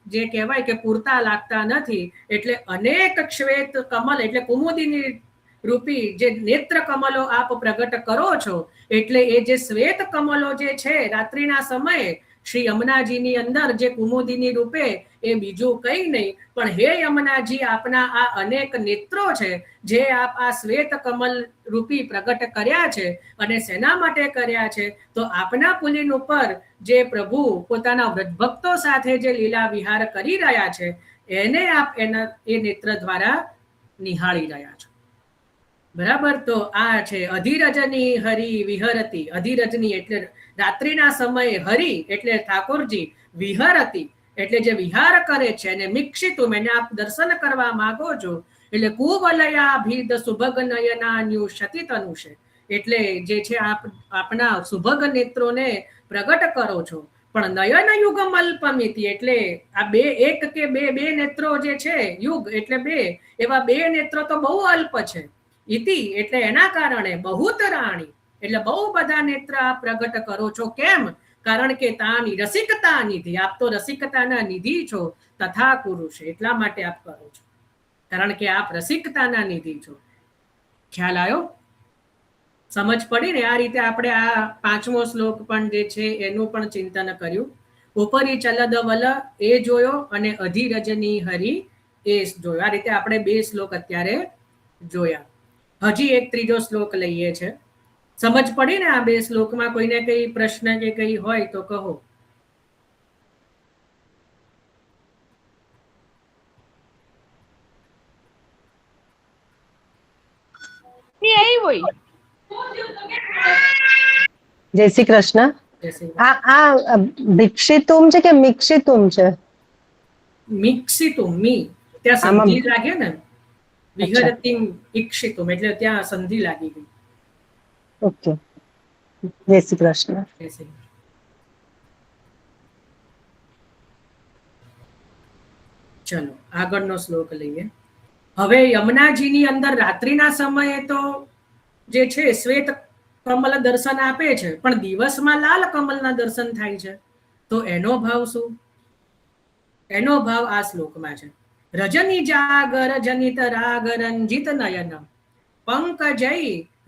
જે કહેવાય કે પૂરતા લાગતા નથી. એટલે અનેક શ્વેત કમલ એટલે કુમુદિની રૂપી જે નેત્ર કમલો આપ પ્રગટ કરો છો, એટલે એ જે શ્વેત કમલો જે છે રાત્રિના સમયે શ્રી યમુનાજીની અંદર જે કુમુદિની રૂપે એ બીજું કઈ નહીં પણ હે યમુનાજી આપના આ અનેક નેત્રો છે જે આપ આ શ્વેત કમલ રૂપી પ્રગટ કર્યા છે. અને શેના માટે કર્યા છે? તો આપના પુલિન ઉપર જે પ્રભુ પોતાના ભક્તો સાથે જે લીલા વિહાર કરી રહ્યા છે એને આપ એના એ નેત્ર દ્વારા નિહાળી રહ્યા છો. બરાબર. તો આ છે અધિરજની હરિ વિહરતી. અધિરજની એટલે રાત્રિના સમયે હરિ એટલે ઠાકોરજી, વિહરતી એટલે જે વિહાર કરે છે, અને મિક્ષિતું એને આપ દર્શન કરવા માંગો છો. એટલે કુવલયા ભીદ સુભગ નયનાન્યુ શતિ તનુષે એટલે જે છે આપ આપના સુભગ નેત્રોને પ્રગટ કરો છો. પણ નયન યુગમ અલ્પમિતિ એટલે આ બે એક કે બે નેત્રો જે છે યુગ એટલે બે એવા બે નેત્રો તો બહુ અલ્પ છે. ઇતિ એટલે એના કારણે બહુત રાણી એટલે બહુ બધા નેત્ર આપ પ્રગટ કરો છો. કેમ? કારણ કે તાની રસિકતા નિધિ આપ તો રસિકતાના નિધિ છો. તથા પુરુષ એટલા માટે આપ કરો છો કારણ કે આપ રસિકતાના નિધિ છો. ખ્યાલ આવ્યો? સમજ પડી ને? આ રીતે આપણે આ 5મો શ્લોક પણ જે છે એનું પણ ચિંતન કર્યું. ઉપરી ચલદ વલ એ જોયો અને અધિરજની હરિ એ જોયો. આ રીતે આપણે 2 શ્લોક અત્યારે જોયા. હજી એક 3જો શ્લોક લઈએ છે. સમજ પડી ને આ 2 શ્લોકમાં? કોઈને કઈ પ્રશ્ન કે કઈ હોય તો કહો. જય શ્રી કૃષ્ણ. આ ભિક્ષિતુમ છે કે મિક્ષિતુમ છે? મિક્ષિતુમ. મી ત્યાં સંધિ લાગે ને, વિહરતિમ ઇક્ષિતુમ એટલે ત્યાં સંધિ લાગી ગઈ. ઓકે. જય શ્રી કૃષ્ણ. ચલો આગળનો શ્લોક લઈએ. હવે યમુનાજીની અંદર રાત્રિના સમયે તો જે છે શ્વેત કમલ દર્શન આપે છે, પણ દિવસમાં લાલ કમલના દર્શન થાય છે. તો એનો ભાવ શું? એનો ભાવ આ શ્લોકમાં છે. રજની જાગર જનિત રાગ રંજિત નયન પંકજય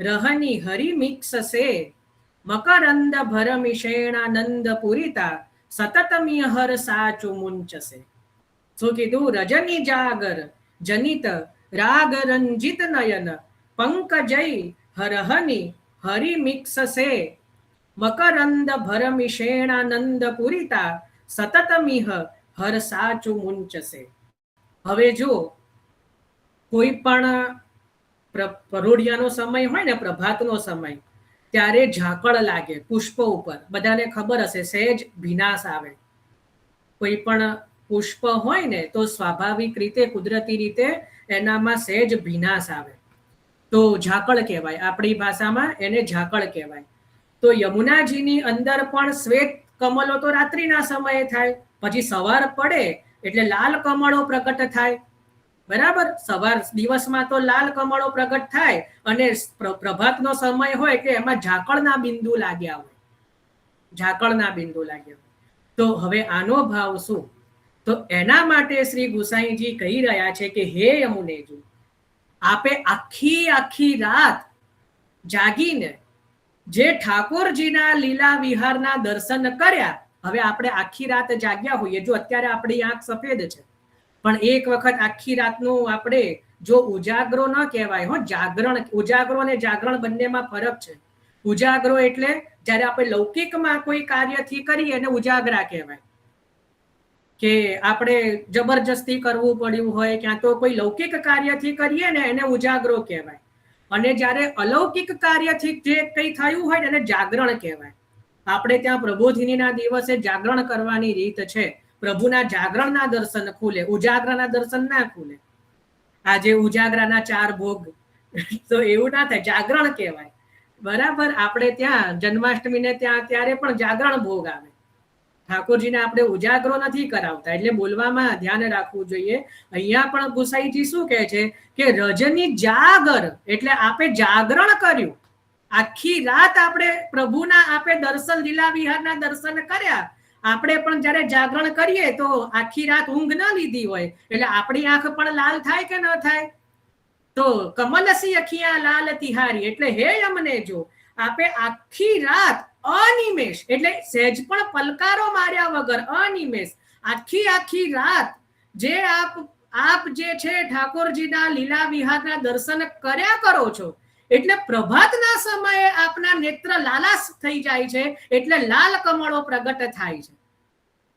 રહની હરિમિક્ષસે મકરંદ ભરમિષેણાનંદ પુરિતા સતતમિય હર સાચુ મુંચસે. શું કીધું? રજની જાગર જનિત રાગ રંજિત નયન પંકજય હરહની હરિમિક્ષસે મકરંદ ભરમિષેણાનંદ પુરિતા સતતમિહ હર સાચુ મુંચસે. હવે જો કોઈ પણ પરોઢિયાનો સમય હોય ને, પ્રભાતનો સમય, ત્યારે ઝાકળ લાગે પુષ્પ ઉપર. બધાને ખબર હશે સહેજ ભીનાશ આવે. કોઈ પણ પુષ્પ હોય ને તો સ્વાભાવિક રીતે કુદરતી રીતે એનામાં સહેજ ભીનાશ આવે તો ઝાકળ કહેવાય. આપણી ભાષામાં એને ઝાકળ કહેવાય. તો યમુનાજીની અંદર પણ શ્વેત કમલો તો રાત્રિના સમયે થાય, પછી સવાર પડે એટલે લાલ કમળો પ્રગટ થાય. બરાબર. સવાર દિવસમાં તો લાલ કમળો પ્રગટ થાય અને પ્રભાતનો સમય હોય કે એમાં ઝાકળના બિંદુ લાગ્યા હોય. ઝાકળના બિંદુ લાગ્યા હોય. તો હવે આનો ભાવ શું? તો એના માટે શ્રી ગુસાઈજી કહી રહ્યા છે કે હે યમુનેજી, આપે આખી રાત જાગીને જે ઠાકોરજીના લીલા વિહારના દર્શન કર્યા. હવે આપણે આખી રાત જાગ્યા હોઈએ, જો અત્યારે આપણી આંખ સફેદ છે, પણ એક વખત આખી રાતનું આપણે જો ઉજાગરો ન કહેવાય હો, જાગરણ. ઉજાગરો અને જાગરણ બંનેમાં ફરક છે. ઉજાગરો એટલે જ્યારે આપણે લૌકિકમાં કોઈ કાર્યથી કરીએ એને ઉજાગરા કહેવાય, કે આપણે જબરજસ્તી કરવું પડ્યું હોય, ક્યાં તો કોઈ લૌકિક કાર્યથી કરીએ ને એને ઉજાગરો કહેવાય. અને જ્યારે અલૌકિક કાર્યથી જે કંઈ થયું હોય એને જાગરણ કહેવાય. આપણે ત્યાં પ્રબોધિનીના દિવસે જાગરણ કરવાની રીત છે. પ્રભુના જાગરણના દર્શન ખુલે, ઉજાગરાના દર્શન ના ખુલે. આજે ઉજાગરાના 4 ભોગ તો એવું ના થાય, જાગરણ કહેવાય. બરાબર. આપણે ત્યાં જન્માષ્ટમીને ત્યાં ત્યારે પણ જાગરણ ભોગ આવે. ઠાકોરજીને આપણે ઉજાગરો નથી કરાવતા, એટલે બોલવામાં ધ્યાન રાખવું જોઈએ. અહીંયા પણ ગુસાઈજી શું કહે છે કે રજની જાગર એટલે આપે જાગરણ કર્યું, આખી રાત આપણે પ્રભુના આપે દર્શન, લીલા વિહારના દર્શન કર્યા. આપણે પણ જ્યારે જાગરણ કરીએ તો આખી રાત ઊંઘ ન લીધી હોય એટલે આપણી આંખ પણ લાલ થાય કે ન થાય? તો કમલસી અખિયા લાલ તિહારી એટલે હે અમને જો આપે આખી રાત અનિમેષ એટલે સહેજ પણ પલકારો માર્યા વગર અનિમેષ આખી રાત જે આપ જે છે ઠાકોરજીના લીલા વિહારના દર્શન કર્યા કરો છો, એટલે પ્રભાતના સમયે આપના નેત્ર લાલાશ થઈ જાય છે, એટલે લાલ કમળો પ્રગટ થાય છે.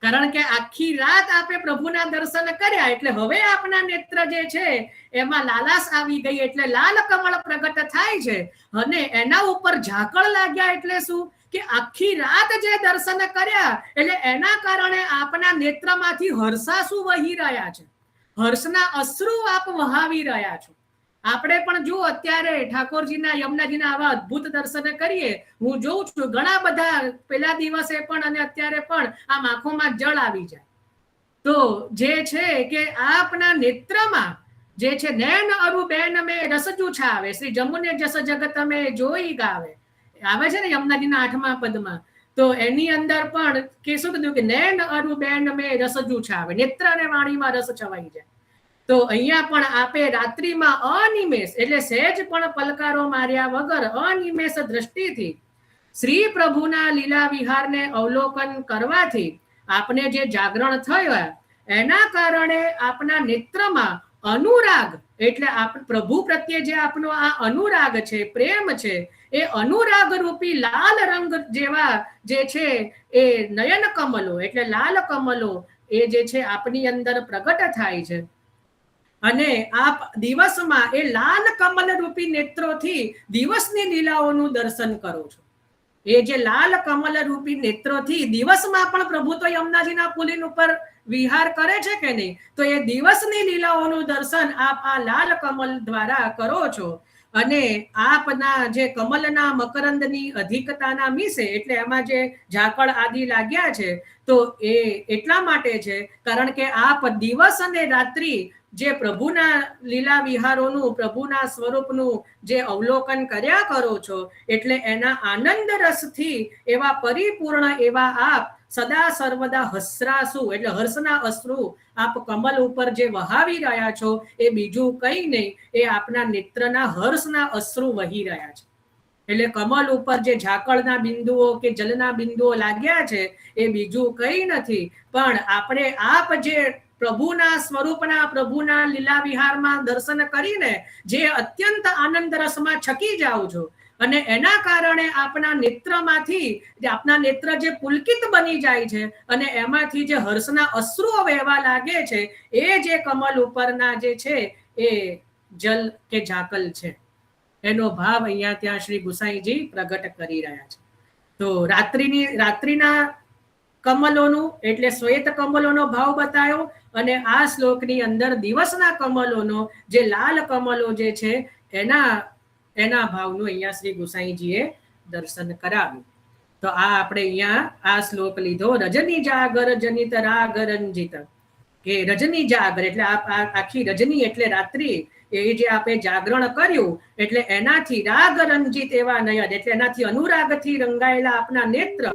કારણ કે આખી રાત આપે પ્રભુના દર્શન કર્યા એટલે હવે આપના નેત્ર જે છે એમાં લાલાશ આવી ગઈ, એટલે લાલ કમળ પ્રગટ થાય છે. અને એના ઉપર ઝાકળ લાગ્યા એટલે શું કે આખી રાત જે દર્શન કર્યા એટલે એના કારણે આપના નેત્રમાંથી હર્ષાસુ વહી રહ્યા છે, હર્ષના અશ્રુ આપ વહાવી રહ્યા છો. આપણે પણ જો અત્યારે ઠાકોરજીના યમુનાજીના આવા અદ્ભુત દર્શન કરીએ, હું જોઉં છું ઘણા બધા પેલા દિવસે પણ અને અત્યારે પણ આમ આંખોમાં જળ આવી જાય. તો જે છે કે આપના નેત્રમાં જે છે નૈન અરુ બેન મેં રસજુ છાવે શ્રી જમુને જસ જગત મેં જોઈ ગાવે આવે છે ને યમુનાજીના 8મા પદમાં. તો એની અંદર પણ કે શું કીધું કે નૈન અરુ બેન મેં રસજુ છાવે, નેત્ર અને વાણીમાં રસ છવાઈ જાય. તો અહીંયા પણ આપે રાત્રિમાં અનિમેષ એટલે સહેજ પણ પલકારો માર્યા વગર અનિમેષ દ્રષ્ટિથી શ્રી પ્રભુના લીલા વિહારને અવલોકન કરવાથી આપને જે જાગરણ થયા એના કારણે આપના નેત્રમાં અનુરાગ એટલે પ્રભુ પ્રત્યે જે આપનો આ અનુરાગ છે, પ્રેમ છે, એ અનુરાગ રૂપી લાલ રંગ જેવા જે છે એ નયન કમલો એટલે લાલ કમલો એ જે છે આપની અંદર પ્રગટ થાય છે. અને આપ દિવસમાં એ લાલ કમલ રૂપી નેત્રોથી દિવસની લીલાઓનું દર્શન કરો છો. એ જે લાલ કમલ રૂપી નેત્રોથી દિવસમાં પણ પ્રભુ તો યમુનાજીના પુલિન ઉપર વિહાર કરે છે કે નહીં, તો એ દિવસની લીલાઓનું દર્શન આપ આ લાલ કમલ દ્વારા કરો છો. અને આપના જે કમલના મકરંદની અધિકતાના મીસે એટલે એમાં જે ઝાકળ આદિ લાગ્યા છે, તો એ એટલા માટે છે કારણ કે આપ દિવસ અને રાત્રિ જે પ્રભુના લીલા વિહારોનું, પ્રભુના સ્વરૂપનું જે અવલોકન કર્યા કરો છો, એટલે એના આનંદ રસથી એવા પરિપૂર્ણ એવા આપ સદા સર્વદા હસરાસુ એટલે હર્ષના અશ્રુ આપ કમલ ઉપર જે વહાવી રહ્યા છો એ બીજું કઈ નહીં, એ આપના નેત્રના હર્ષના અશ્રુ વહી રહ્યા છે. એટલે કમલ ઉપર જે ઝાકળના બિંદુઓ કે જલના બિંદુઓ લાગ્યા છે એ બીજું કઈ નથી, પણ આપણે આપ જે પ્રભુના સ્વરૂપના, પ્રભુના લીલા વિહારમાં દર્શન કરીને જે અત્યંત આનંદ રસમાં છકી જાઓ છો અને એના કારણે આપના નેત્રમાંથી આપના નેત્ર જે પુલકિત બની જાય છે અને એમાંથી જે હર્ષના અશ્રુઓ વહેવા લાગે છે, એ જે કમલ ઉપરના જે છે એ જલ કે ઝાકલ છે, એનો ભાવ અહીંયા ત્યાં શ્રી ગુસાઈજી પ્રગટ કરી રહ્યા છે. તો રાત્રિના કમલોનું એટલે શ્વેત કમલોનો ભાવ બતાવ્યો અને આ શ્લોકની અંદર દિવસના કમલોનો જે લાલ કમલો જે છે એના ભાવનું અહીંયા શ્રી ગુસાઈજીએ દર્શન કરાવ્યું. તો આ આપણે અહીંયા આ શ્લોક લીધો, રજની જાગર જનિત રાગ રંજિત, કે રજની જાગર એટલે આખી રજની એટલે રાત્રિ એ જે આપણે જાગરણ કર્યું એટલે એનાથી રાગ રંજિત એવા નયન એટલે એનાથી અનુરાગથી રંગાયેલા આપના નેત્ર,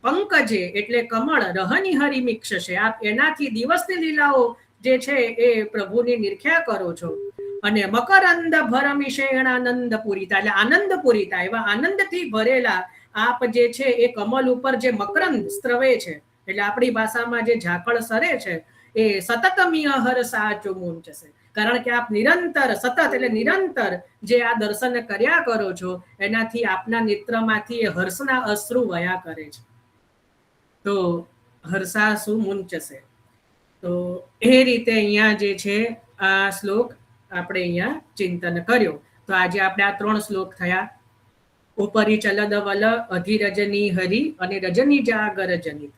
પંકજે એટલે કમળ, રહની હરિ મિક્ષશે આપ એનાથી દિવસની લીલાઓ જે છે એ પ્રભુની નિરખ્યા કરો છો. અને મકરંદ ભરમિષેણ આનંદ પૂરિતા એટલે આનંદ પૂરિતા એવા આનંદથી ભરેલા આપ જે છે એ કમલ ઉપર જે મકરંદ સ્ત્રવે છે એટલે આપણી ભાષામાં જે ઝાકળ સરે છે એ સતતમિય હર સાચો મૂંચશે, કારણ કે આપ નિરંતર સતત એટલે નિરંતર જે આ દર્શન કર્યા કરો છો એનાથી આપના નેત્રમાંથી એ હર્ષના અશ્રુ વયા કરે છે. તો હર્ષાસુ મુંચશે. તો એ રીતે અહીંયા જે છે આ શ્લોક આપણે અહીંયા ચિંતન કર્યો. તો આજે આપણે આ 3 શ્લોક થયા, ઉપરી ચલદ વલ, અધિરજની હરિ અને રજની જાગર જનિત.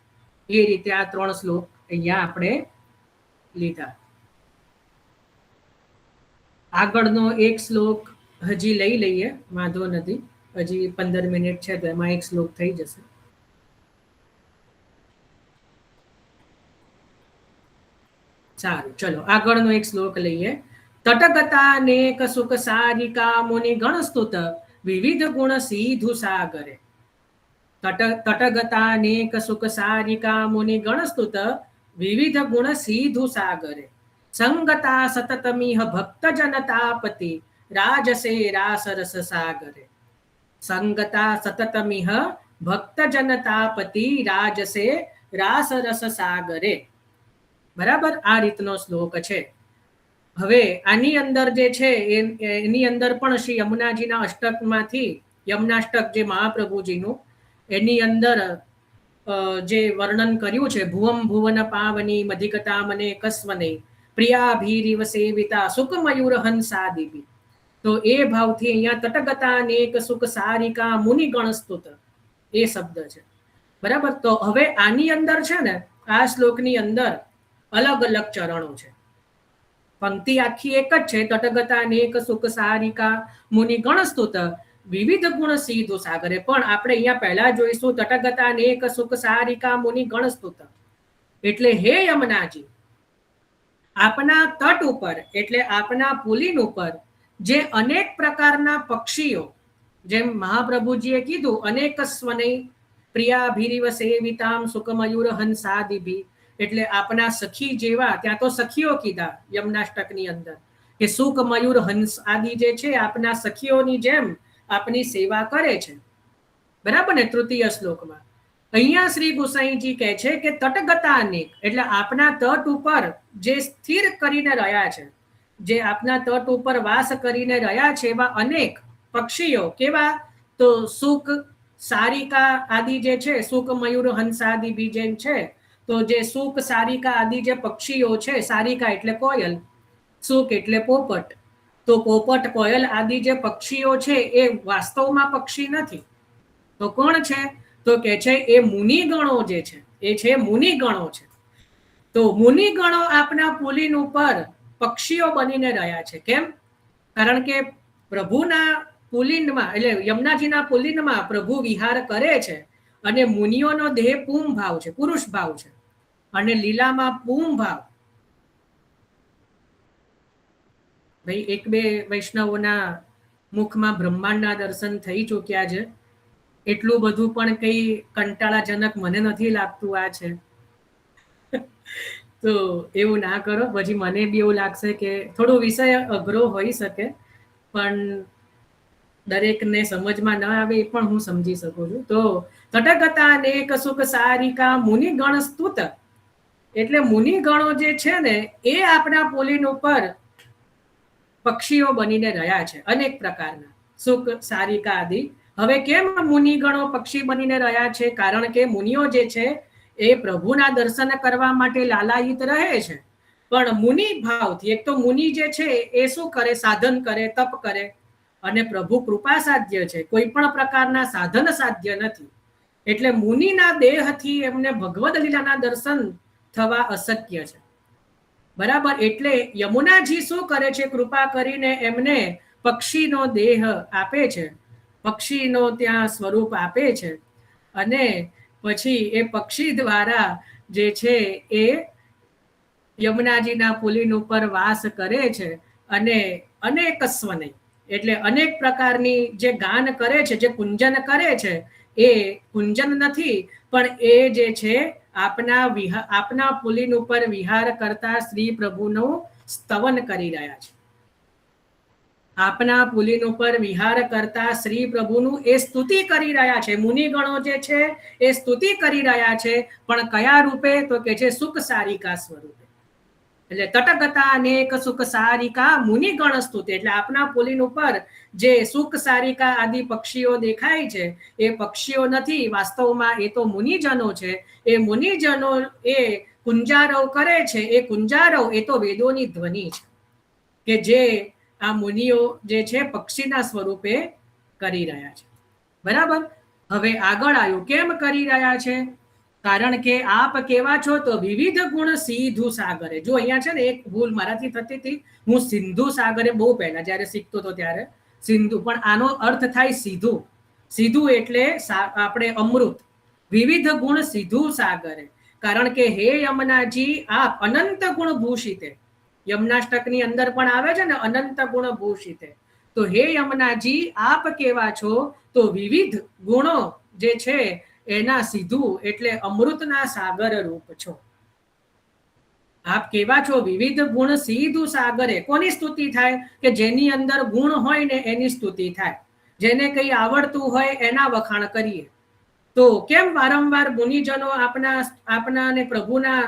એ રીતે આ 3 શ્લોક અહીંયા આપણે લીધા. આગળનો એક શ્લોક હજી લઈ લઈએ, વાંધો નથી. હજી 15 મિનિટ છે તો એમાં એક શ્લોક થઈ જશે. સારું, ચલો આગળનો એક શ્લોક લઈએ. તટગતાનેક સુખ સારિકા મુનિ ગણસ્તુત વિવિધ ગુણ સિંધુ સાગરે. તટગતાનેક સુખ સારિકા મુનિ ગણસ્તુત વિવિધ ગુણ સિંધુ સાગરે. સંગતા સતતમિહ ભક્ત જનતાપતિ રાજસે રાસરસ સાગરે. સંગતા સતતમિહ ભક્ત જનતાપતિ રાજસે રાસરસ સાગરે. બરાબર, આ રીતનો શ્લોક છે. હવે આની અંદર જે છે એની અંદર પણ શ્રી યમુનાજીના અષ્ટકમાંથી યમનાષ્ટક જે મહાપ્રભુજીનું એની અંદર જે વર્ણન કર્યું છે, ભુવમ ભુવન પાવની મધિકતા મને કસ્વને પ્રિયાભીરિવ સેવિતા સુખ મયુર હંસાદિભી. તો એ ભાવથી અહીંયા તટગતા અનેક સુખ સારિકા મુનિ ગણસ્તુત એ શબ્દ છે. બરાબર, તો હવે આની અંદર છે ને આ શ્લોકની અંદર અલગ અલગ ચરણો છે. પંક્તિ આખી એક જ છે, તટગતા અનેક સુખ સારિકા મુનિ ગણસ્તુત વિવિધ ગુણ સિંધુ સાગરે. પણ આપણે અહીંયા પહેલા જોઈશું તટગતા અનેક સુખ સારિકા મુનિ ગણસ્તુત એટલે હે યમુનાજી, આપના તટ ઉપર એટલે આપના પુલિન ઉપર જે અનેક પ્રકારના પક્ષીઓ, જેમ મહાપ્રભુજીએ કીધું અનેક સ્વને પ્રિયાભીરિવ સેવિતામ સુખમયુર હંસાદિભી, એટલે આપના સખી જેવા, ત્યાં તો સખીઓ કીધા યમનાષ્ટકની અંદર કે સુખ મયુર હંસ આદિ જે છે આપના સખીઓની જેમ આપની સેવા કરે છે. બરાબર ને, તૃતીય શ્લોકમાં. અહીંયા શ્રી ગુસાઈજી કહે છે કે તટગતા અનેક એટલે આપના તટ ઉપર જે સ્થિર કરીને રહ્યા છે, જે આપના તટ ઉપર વાસ કરીને રહ્યા છે એવા અનેક પક્ષીઓ. કેવા? તો સુખ સારિકા આદિ જે છે, સુખ મયુર હંસાદિ બી જેમ છે, તો જે સુખ સારિકા આદિ જે પક્ષીઓ છે, સારિકા એટલે કોયલ, સુખ એટલે પોપટ. તો પોપટ કોયલ આદિ જે પક્ષીઓ છે એ વાસ્તવમાં પક્ષી નથી. તો કોણ છે? તો કે છે એ મુનિગણો જે છે એ છે મુનિગણો છે. તો મુનિગણો આપના પુલિન ઉપર પક્ષીઓ બનીને રહ્યા છે. કેમ? કારણ કે પ્રભુના પુલિનમાં એટલે યમુનાજીના પુલિનમાં પ્રભુ વિહાર કરે છે અને મુનિઓનો દેહ પૂમ ભાવ છે, પુરુષ ભાવ છે, અને લીલામાં પૂમ ભાવ. ભાઈ એક બે વૈષ્ણવોના મુખમાં બ્રહ્માંડના દર્શન થઈ ચૂક્યા છે. એટલું બધું પણ કઈ કંટાળાજનક મને નથી લાગતું આ છે. તો એવું ના કરો, પછી મને બી એવું લાગશે કે થોડો વિષય અઘરો હોઈ શકે, પણ દરેકને સમજમાં ન આવે એ પણ હું સમજી શકું છું. તો તટગતા અનેક સુખ સારિકા મુનિ ગણ સ્તુત એટલે મુનિગણો જે છે ને એ આપણા પુલિન ઉપર પક્ષીઓ બનીને રહ્યા છે, અનેક પ્રકારના સુખ સારિકા આદિ. હવે કેમ મુનિગણો પક્ષી બનીને રહ્યા છે? કારણ કે મુનિઓ જે છે એ પ્રભુના દર્શન કરવા માટે લાલાયિત રહે છે, પણ મુનિ ભાવથી. એક તો મુનિ જે છે એ શું કરે? સાધન કરે, તપ કરે, અને પ્રભુ કૃપા સાધ્ય છે, કોઈ પણ પ્રકારના સાધન સાધ્ય નથી. એટલે મુનિના દેહથી એમને ભગવદ લીલાના દર્શન થવા અશક્ય છે. બરાબર, એટલે યમુનાજી શું કરે છે? કૃપા કરીને એમને પક્ષીનો દેહ આપે છે, પક્ષીનો ત્યાં સ્વરૂપ આપે છે, અને પછી એ પક્ષી દ્વારા જે છે એ યમુનાજીના પુલિન ઉપર વાસ કરે છે, અને અનેક સ્વને એટલે અનેક પ્રકારની જે ગાન કરે છે, જે કુંજન કરે છે, એ કુંજન નથી પણ એ જે છે આપના પુલિન ઉપર વિહાર કરતા શ્રી પ્રભુનું સ્તવન કરી રહ્યા છે. આપના પુલિન ઉપર વિહાર કરતા શ્રી પ્રભુનું એ સ્તુતિ કરી રહ્યા છે. મુનિગણો જે છે એ સ્તુતિ કરી રહ્યા છે, પણ કયા રૂપે? તો કે છે સુખ સારિકા સ્વરૂપે. એટલે તટગતા અનેક સુખ સારિકા મુનિગણ સ્તુતિ એટલે આપના પુલિન ઉપર જે સુખ સારિકા આદિ પક્ષીઓ દેખાય છે એ પક્ષીઓ નથી, વાસ્તવમાં એ તો મુનિજનો છે. એ મુનિજનો એ કુંજારવ કરે છે. એ કુંજારવ એ તો વેદોની ધ્વનિ છે કે જે આ મુનિઓ જે છે પક્ષીના સ્વરૂપે કરી રહ્યા છે. બરાબર, હવે આગળ આવ્યું કેમ કરી રહ્યા છે? કારણ કે આપ કેવા છો? તો વિવિધ ગુણ સિંધુ સાગરે. જો અહીંયા છે ને એક ભૂલ મારાથી થતી હતી, હું સિંધુ સાગરે બહુ પહેલા જયારે શીખતો હતો ત્યારે સિંધુ, પણ આનો અર્થ થાય સીધું. સીધું એટલે આપણે અમૃત, વિવિધ ગુણ સીધું સાગરે. કારણ કે હે યમુનાજી આપ અનંત ગુણ ભૂષિતે, યમનાષ્ટકની અંદર પણ આવે છે ને અનંત ગુણ ભૂષિતે. તો હે યમુનાજી આપ કેવા છો? તો વિવિધ ગુણો જે છે એના સીધું એટલે અમૃતના સાગર રૂપ છો. આપ કેવા છો? વિવિધ ગુણ સીધું સાગરે. કોની સ્તુતિ થાય? કે જેની અંદર ગુણ હોય ને એની સ્તુતિ થાય. જેને કઈ આવડતું હોય એના વખાણ કરીએ. તો કેમ વારંવાર મુનિજનો આપના અને પ્રભુના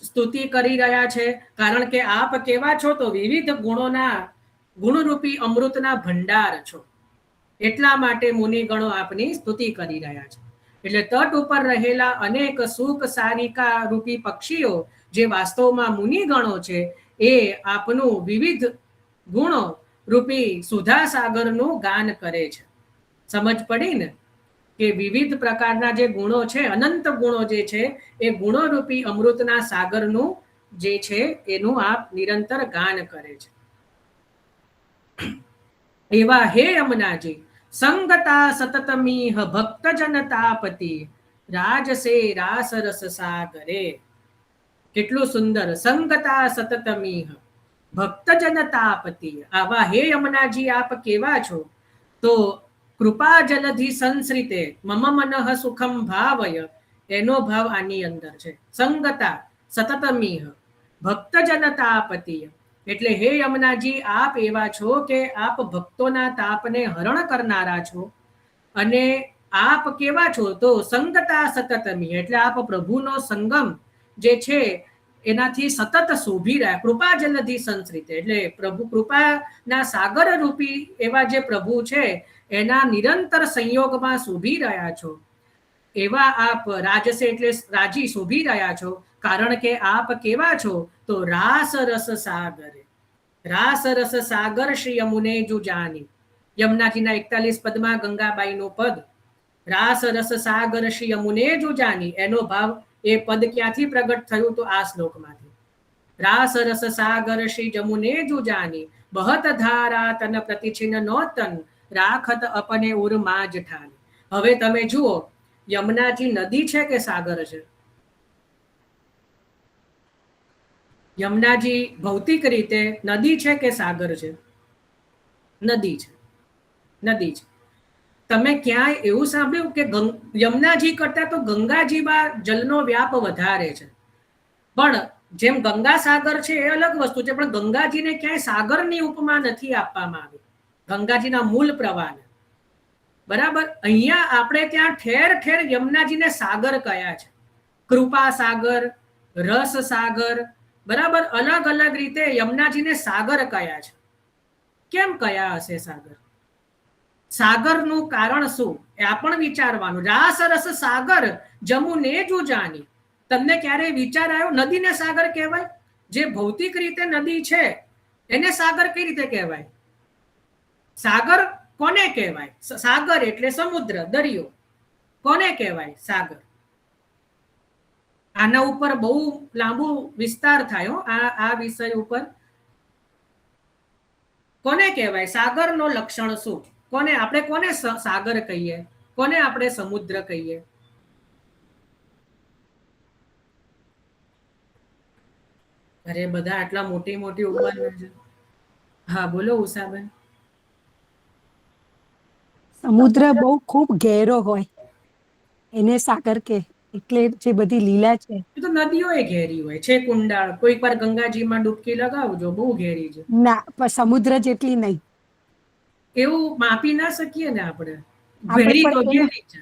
સ્તુતિ કરી રહ્યા છે? કારણ કે આપ કેવા છો? તો વિવિધ ગુણોના ગુણરૂપી અમૃતના ભંડાર છો. એટલા માટે મુનિગણો આપની સ્તુતિ કરી રહ્યા છે. એટલે તટ ઉપર રહેલા અનેક સુખ સારિકા રૂપી પક્ષીઓ જે વાસ્તવમાં મુનિગણો છે એ આપનું વિવિધ ગુણો રૂપી સુધા સાગરનું ગાન કરે છે. સમજ પડી ને કે વિવિધ પ્રકારના જે ગુણો છે, અનંત ગુણો જે છે એ ગુણોરૂપી અમૃતના સાગરનું જે છે એનું આપ નિરંતર ગાન કરે છે. એવા હે યમુનાજી સંગતા સતતમીહ ભક્ત જનતાપતિ રાજસે રાસ રસ સાગરે. કેટલું સુંદર! સંગતા સતતમીહ ભક્ત જનતાપતિ. આવા હે યમુનાજી આપ કેવા છો? તો કૃપા જલધિ સંશ્રિતે મમ મનઃ સુખમ ભાવય. એનો ભાવ આની અંદર છે. સંગતા સતતમીહ ભક્ત જનતાપતિ. એટલે હે યમુનાજી આપ એવા છો કે આપ ભક્તોના તાપને હરણ કરનારા છો. અને આપ કેવા છો? તો સંગતા સતતમી એટલે આપ પ્રભુનો સંગમ જે છે એનાથી સતત શોભી રહ્યા. કૃપા જલધિ સંશ્રિત એટલે પ્રભુ કૃપાના સાગર રૂપી એવા જે પ્રભુ છે એના નિરંતર સંયોગમાં શોભી રહ્યા છો. એવા આપ રાજસે એટલે રાજી શોભી રહ્યા છો. કારણ કે આપ કેવા છો? તો રાસ રસ સાગરે. રાસ રસ સાગર શ્રી યમુને જુ જાની. યમુનાજીના 41 પદમાં ગંગાબાઈનું પદ રાસ રસ સાગર શ્રી યમુને જુ જાની. એનો ભાવ એ પદ ક્યાંથી પ્રગટ થયું? તો આ શ્લોકમાંથી. રાસ રસ સાગર શ્રી જમુને જુ જાની બહત ધારા તન પ્રતિછિન નોતન રાખત અપને ઉર્મા જઠાની. હવે તમે જુઓ, યમુનાજી નદી છે કે સાગર છે? યમુનાજી ભૌતિક રીતે નદી છે કે સાગર છે? નદી છે. નદી છે. તમે ક્યાંય એવું સાંભળ્યું કે યમુનાજી કરતા તો ગંગાજીમાં જલનો વ્યાપ વધારે છે? પણ જેમ ગંગા સાગર છે એ અલગ વસ્તુ છે, પણ ગંગાજીને ક્યાંય સાગરની ઉપમા નથી આપવામાં આવી, ગંગાજીના મૂળ પ્રવાહને. બરાબર? અહીંયા આપણે ત્યાં ઠેર ઠેર યમુનાજીને સાગર કયા છે. કૃપા સાગર, રસ સાગર, બરાબર? અલગ અલગ રીતે યમુનાજીને સાગર કયા છે. કેમ કયા હશે સાગર? સાગરનું કારણ શું એ આ પણ વિચારવાનું. રાસ રસ સાગર જમુને જુ જાની. તમને ક્યારે વિચાર આવ્યો નદીને સાગર કહેવાય? જે ભૌતિક રીતે નદી છે એને સાગર કઈ રીતે કહેવાય? સાગર કોને કહેવાય? સાગર એટલે સમુદ્ર, દરિયો. કોને કહેવાય સાગર? આના ઉપર બહુ લાંબુ વિસ્તાર થાય. આ વિષય ઉપર કોને કહેવાય? સાગરનો લક્ષણ શું? આપણે કોને સાગર કહીએ? કોને આપણે સમુદ્ર કહીએ? અરે બધા આટલા મોટી મોટી ઉંમર. હા બોલો ઉષાબેન. સમુદ્ર બહુ ખૂબ ઘેરો હોય એને સાગર કે. એટલે જે બધી લીલા છે તો નદીઓ એ ઘેરી હોય છે. કુંડાળ કોઈક વાર ગંગાજીમાં ડૂબકી લગાવજો, બહુ ઘેરી છે. ના, પણ સમુદ્ર જેટલી નહીં. એવું માપી ના શકીએ ને આપણે. ઘેરી તો ઘેરી છે,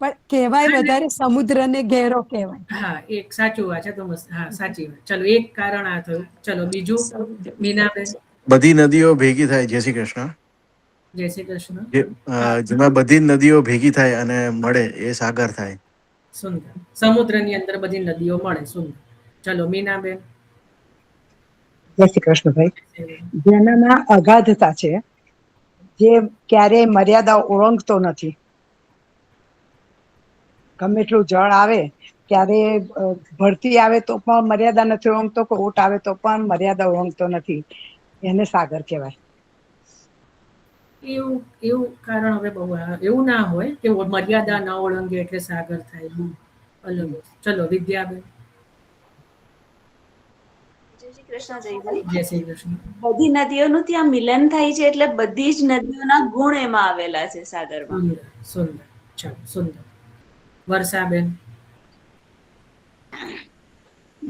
પણ કહેવાય વધારે સમુદ્રને ઘેરો કહેવાય. હા, એક સાચું વાત છે. તો મસ્ત. હા, સાચી વાત. ચલો, એક કારણ આ થયું. ચલો બીજું. મીનાબેન. બધી નદીઓ ભેગી થાય. જય શ્રી કૃષ્ણ. જય શ્રી કૃષ્ણ. જેમાં બધી નદીઓ ભેગી થાય અને મળે એ સાગર થાય. સુંદર. સમુદ્રની અંદર બધી નદીઓ મળે. સુંદર. ચલો મીનાબેન. જય શ્રી કૃષ્ણ ભાઈ. જેનામાં અગાધતા છે, જે ક્યારેય મર્યાદા ઓળંગતો નથી. ગમે એટલું જળ આવે, ક્યારે ભરતી આવે તો પણ મર્યાદા નથી ઓળંગતો, કે ઓટ આવે તો પણ મર્યાદા ઓળંગતો નથી. એને સાગર કહેવાય. એવું એવું કારણ હવે બહુ એવું ના હોય કે મર્યાદા ન ઓળંગે એટલે સાગર થાય, બહુ અલગ વસ્તુ. ચલો વિદ્યાબેન. જય શ્રી કૃષ્ણ જયભાઈ. જય શ્રી કૃષ્ણ. બધી નદીઓનું ત્યાં મિલન થાય છે એટલે બધી જ નદીઓના ગુણ એમાં આવેલા છે સાગરમાં. સુંદર સુંદર. ચાલો સુંદર. વર્ષાબેન.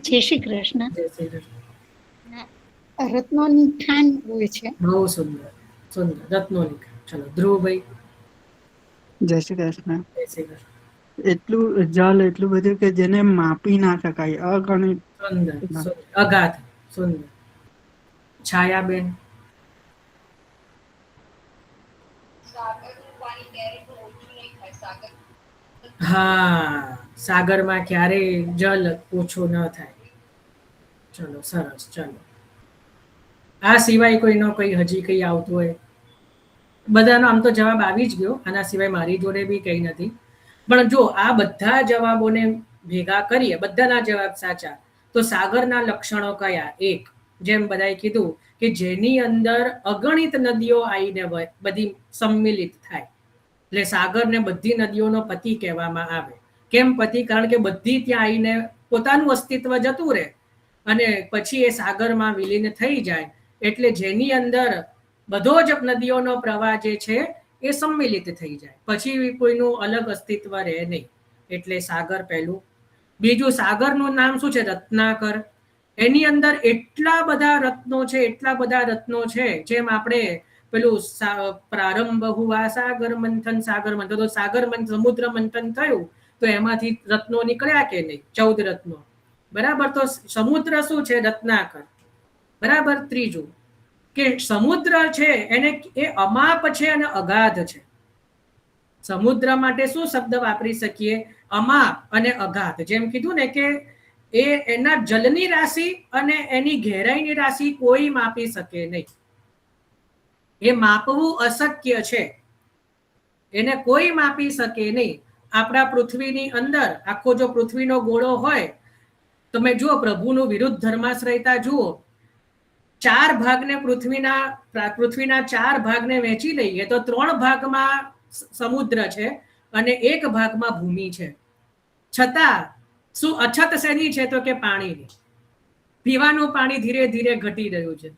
જય શ્રી કૃષ્ણ. જય શ્રી કૃષ્ણ. રત્નોની ખાન હોય છે. બહુ સુંદર સુંદર. રત્નોની. ચલો ધ્રુવભાઈ. જય શ્રી કૃષ્ણ. જય શ્રી કૃષ્ણ. એટલું જલ એટલું બધું કે જેને માપી ના શકાય, અગણિત. સુંદર સુંદર. અગાધ. સુંદર. છાયાબેન. હા, સાગરમાં ક્યારેય જલ ઓછું ન થાય. ચલો સરસ. ચલો આ સિવાય કોઈનો કઈ હજી કઈ આવતું હોય? બધાનો આમ તો જવાબ આવી જ ગયો, આના સિવાય મારી જોડે બી કઈ નથી. પણ જો આ બધા જવાબોને ભેગા કરીએ, બધાના જવાબ સાચા, તો સાગરના લક્ષણો કયા? એક, જેમ બધાએ કીધું કે જેની અંદર અગણિત નદીઓ આવીને બધી સંમિલિત થાય, એટલે સાગરને બધી નદીઓનો પતિ કહેવામાં આવે. કેમ પતિ? કારણ કે બધી ત્યાં આવીને પોતાનું અસ્તિત્વ જતું રહે અને પછી એ સાગરમાં વિલીન થઈ જાય, એટલે જેની અંદર બધો જ નદીઓનો પ્રવાહ જે છે એ સંમિલિત થઈ જાય, પછી કોઈનું અલગ અસ્તિત્વ રહે નહીં, એટલે સાગર પહેલું. બીજું, સાગરનું નામ શું છે? રત્નાકર. એની અંદર એટલા બધા રત્નો છે, એટલા બધા રત્નો છે. જેમ આપણે પેલું પ્રારંભ હુઆ સાગર મંથન, સાગર મંથન, તો સાગર મંથન સમુદ્ર મંથન થયું તો એમાંથી રત્નો નીકળ્યા કે નહીં? 14 રત્નો. બરાબર. તો સમુદ્ર શું છે? રત્નાકર. બરાબર. ત્રીજું કે સમુદ્ર છે એને એ અમાપ છે અને અગાધ છે. સમુદ્ર માટે શું શબ્દ વાપરી શકીએ? અમાપ અને અગાધ. જેમ કીધું ને કે એ એના જલની રાશિ અને એની ગહેરાઈની રાશિ કોઈ માપી શકે નહીં. એ માપવું અશક્ય છે, એને કોઈ માપી શકે નહીં. આપણા પૃથ્વીની અંદર આખો જો પૃથ્વીનો ગોળો હોય, તમે જુઓ પ્રભુનું વિરુદ્ધ ધર્માશ્રયતા જુઓ, 4 ભાગને પૃથ્વીના 4 ભાગને વહેંચી લઈએ તો 3 ભાગમાં સમુદ્ર છે અને 1 ભાગમાં ભૂમિ છે. છતાં શું અછત શેની છે? તો કે પાણીની. પીવાનું પાણી ધીરે ધીરે ઘટી રહ્યું છે.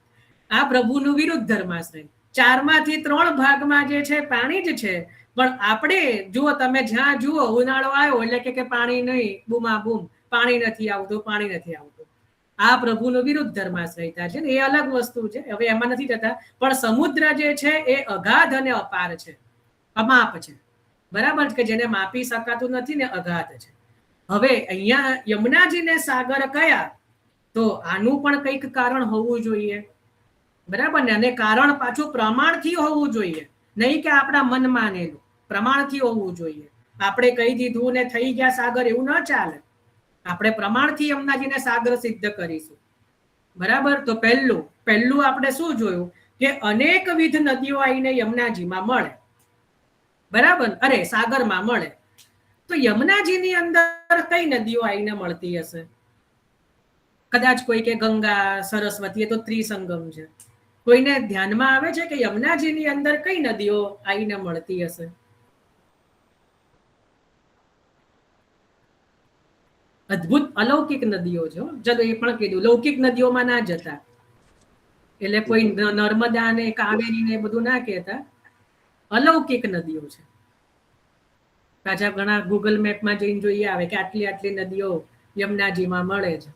આ પ્રભુનું વિરુદ્ધ ધર્માશ્રય. 4માંથી 3 ભાગમાં જે છે પાણી જ છે, પણ આપણે જુઓ, તમે જ્યાં જુઓ ઉનાળો આવ્યો એટલે કે પાણી નહીં, બૂમા બૂમ, પાણી નથી આવતું, પાણી નથી આવતું. આ પ્રભુનો વિરુદ્ધ ધર્માશ્રયતા છે ને, એ અલગ વસ્તુ છે, હવે એમાં નથી જતા. પણ સમુદ્ર જે છે એ અગાધ અને અપાર છે, અમાપ છે. બરાબર, કે જેને માપી શકાતું નથી ને, અગાધ છે. હવે અહીંયા યમુનાજીને સાગર કયા? તો આનું પણ કંઈક કારણ હોવું જોઈએ. બરાબર ને? અને કારણ પાછું પ્રમાણથી હોવું જોઈએ, નહીં કે આપણા મન માનેલું. પ્રમાણથી હોવું જોઈએ. આપણે કહી દીધું ને થઈ ગયા સાગર, એવું ન ચાલે. આપણે પ્રમાણથી યમુનાજીને સાગર સિદ્ધ કરીશું. બરાબર. તો પહેલું આપણે શું જોયું કે અનેકવિધ નદીઓ આવીને યમુનાજીમાં મળે. બરાબર. અરે સાગરમાં મળે. તો યમુનાજીની અંદર કઈ નદીઓ આવીને મળતી હશે? કદાચ કોઈ કે ગંગા, સરસ્વતી, એ તો ત્રિસંગમ છે. કોઈને ધ્યાનમાં આવે છે કે યમુનાજીની અંદર કઈ નદીઓ આવીને મળતી હશે? અદ્ભુત અલૌકિક નદીઓ છે. ચલો એ પણ કીધું, લૌકિક નદીઓમાં ના જતા, એટલે કોઈ નર્મદા ને કાવેરી ને બધું ના કહેતા. અલૌકિક નદીઓ છે. પાછા ઘણા ગૂગલ મેપમાં જઈને જોઈએ આવે કે આટલી આટલી નદીઓ યમુનાજીમાં મળે છે.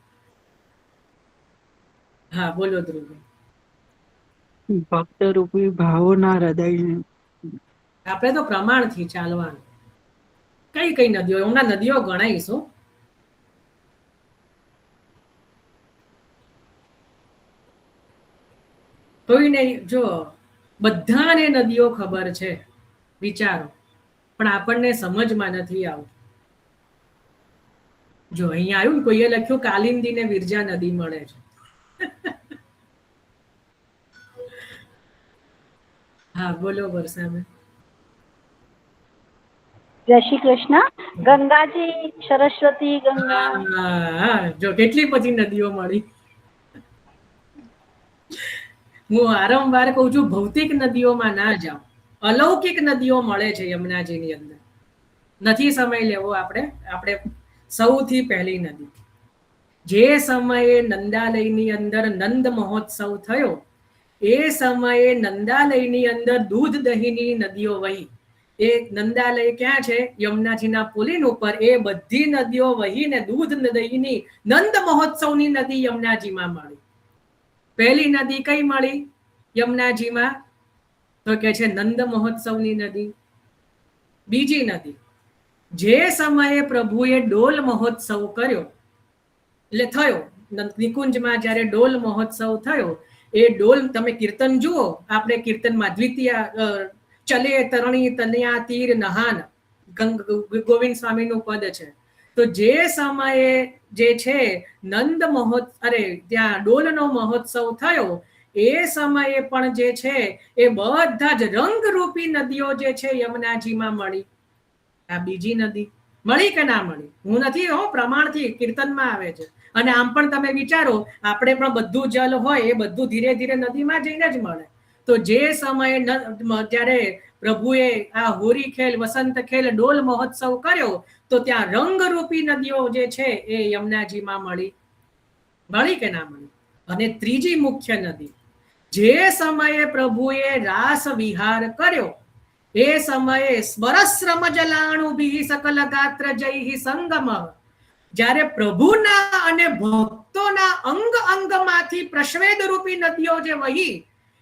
હા બોલો ધ્રુવ. ભક્ત રૂપી ભાવોના હૃદય. આપણે તો પ્રમાણથી ચાલવાનું. કઈ કઈ નદીઓ? હમણાં નદીઓ ગણાઈશું. કોઈને જો બધાને નદીઓ ખબર છે, વિચારો, પણ આપણને સમજમાં નથી આવતું. જો અહીંયા આવ્યું ને, કોઈએ લખ્યું કાલિંદી ને વિરજા નદી મળે છે. હા બોલો વર્ષાબેન. જય શ્રી કૃષ્ણ. ગંગાજી, સરસ્વતી, ગંગા. હા, જો કેટલી બધી નદીઓ મળી. હું વારંવાર કહું છું, ભૌતિક નદીઓમાં ના જાઓ, અલૌકિક નદીઓ મળે છે યમુનાજીની અંદર. નથી સમય લેવો આપણે સૌથી પહેલી નદી, જે સમયે નંદાલયની અંદર નંદ મહોત્સવ થયો, એ સમયે નંદાલયની અંદર દૂધ દહીંની નદીઓ વહી. એ નંદાલય ક્યાં છે? યમુનાજીના પુલિન ઉપર. એ બધી નદીઓ વહીને દૂધ દહીંની નંદ મહોત્સવની નદી યમુનાજીમાં મળી. પહેલી નદી કઈ મળી યમુનાજીમાં? તો કે છે નંદ મહોત્સવની નદી. બીજી નદી, જે સમયે પ્રભુએ ડોલ મહોત્સવ કર્યો, એટલે થયો નિકુંજમાં જ્યારે ડોલ મહોત્સવ થયો, એ ડોલ તમે કીર્તન જુઓ, આપણે કીર્તનમાં દ્વિતીય ચલે તરણી તનયા તીર નહાન ગોવિંદ સ્વામીનું પદ છે. તો જે સમયે જે છે નંદ ત્યાં ડોલનો મહોત્સવ થયો, એ સમયે પણ જે છે એ બધા જ રંગરૂપી નદીઓ જે છે યમુનાજીમાં મળી. આ બીજી નદી મળી કે ના મળી? હું નથી પ્રમાણથી કીર્તનમાં આવે છે. અને આમ પણ તમે વિચારો, આપણે પણ બધું જલ હોય એ બધું ધીરે ધીરે નદીમાં જઈને જ મળે. તો જે સમયે જ્યારે પ્રભુએ આ હોરી ખેલ, વસંત ખેલ, ડોલ મહોત્સવ કર્યો, તો ત્યાં રંગરૂપી નદીઓ જે છે એ યમુનાજીમાં મળી કે ના મળી? અને ત્રીજી મુખ્ય નદી, જે સમયે પ્રભુએ રાસ વિહાર કર્યો, એ સમયે સ્મરશ્રમ જલાણુ ભી સકલ ગાત્ર જય સંગમ. જ્યારે પ્રભુના અને ભક્તોના અંગ અંગમાંથી પ્રશ્વેદ રૂપી નદીઓ જે વહી,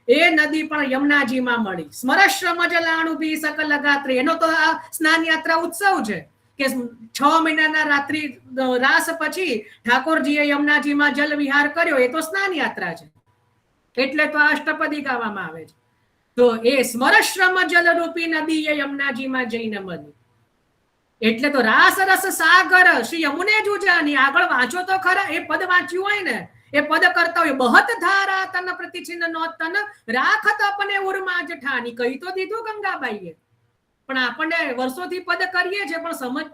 એ નદી પણ યમુનાજીમાં મળી. સ્મરશ્રમ જલાણુ ભી સકલ ગાત્ર, એનો તો આ સ્નાન યાત્રા ઉત્સવ છે કે 6 મહિનાના રાસ પછી ઠાકોરજીએ યમુનાજીમાં જલ વિહાર કર્યો, એ તો સ્નાન યાત્રા છે. એટલે તો આ અષ્ટપદી ગાવામાં આવે છે. તો એ સ્મરશ્રમ જલરૂપી નદી એ યમુનાજીમાં જઈને મળી. એટલે તો રાસ રસ સાગર શ્રી યમુને જુજાની. આગળ વાંચો તો ખરા, એ પદ વાંચ્યું હોય ને, એ પદ કરતા હોય, બહત ધારા તન પ્રતિછિન્ન નો તન રાખત અપને ઉર્મા જઠાની. કહી તો દીધું ગંગાબાઈએ, પણ આપણને વર્ષોથી પદ કરીએ છીએ પણ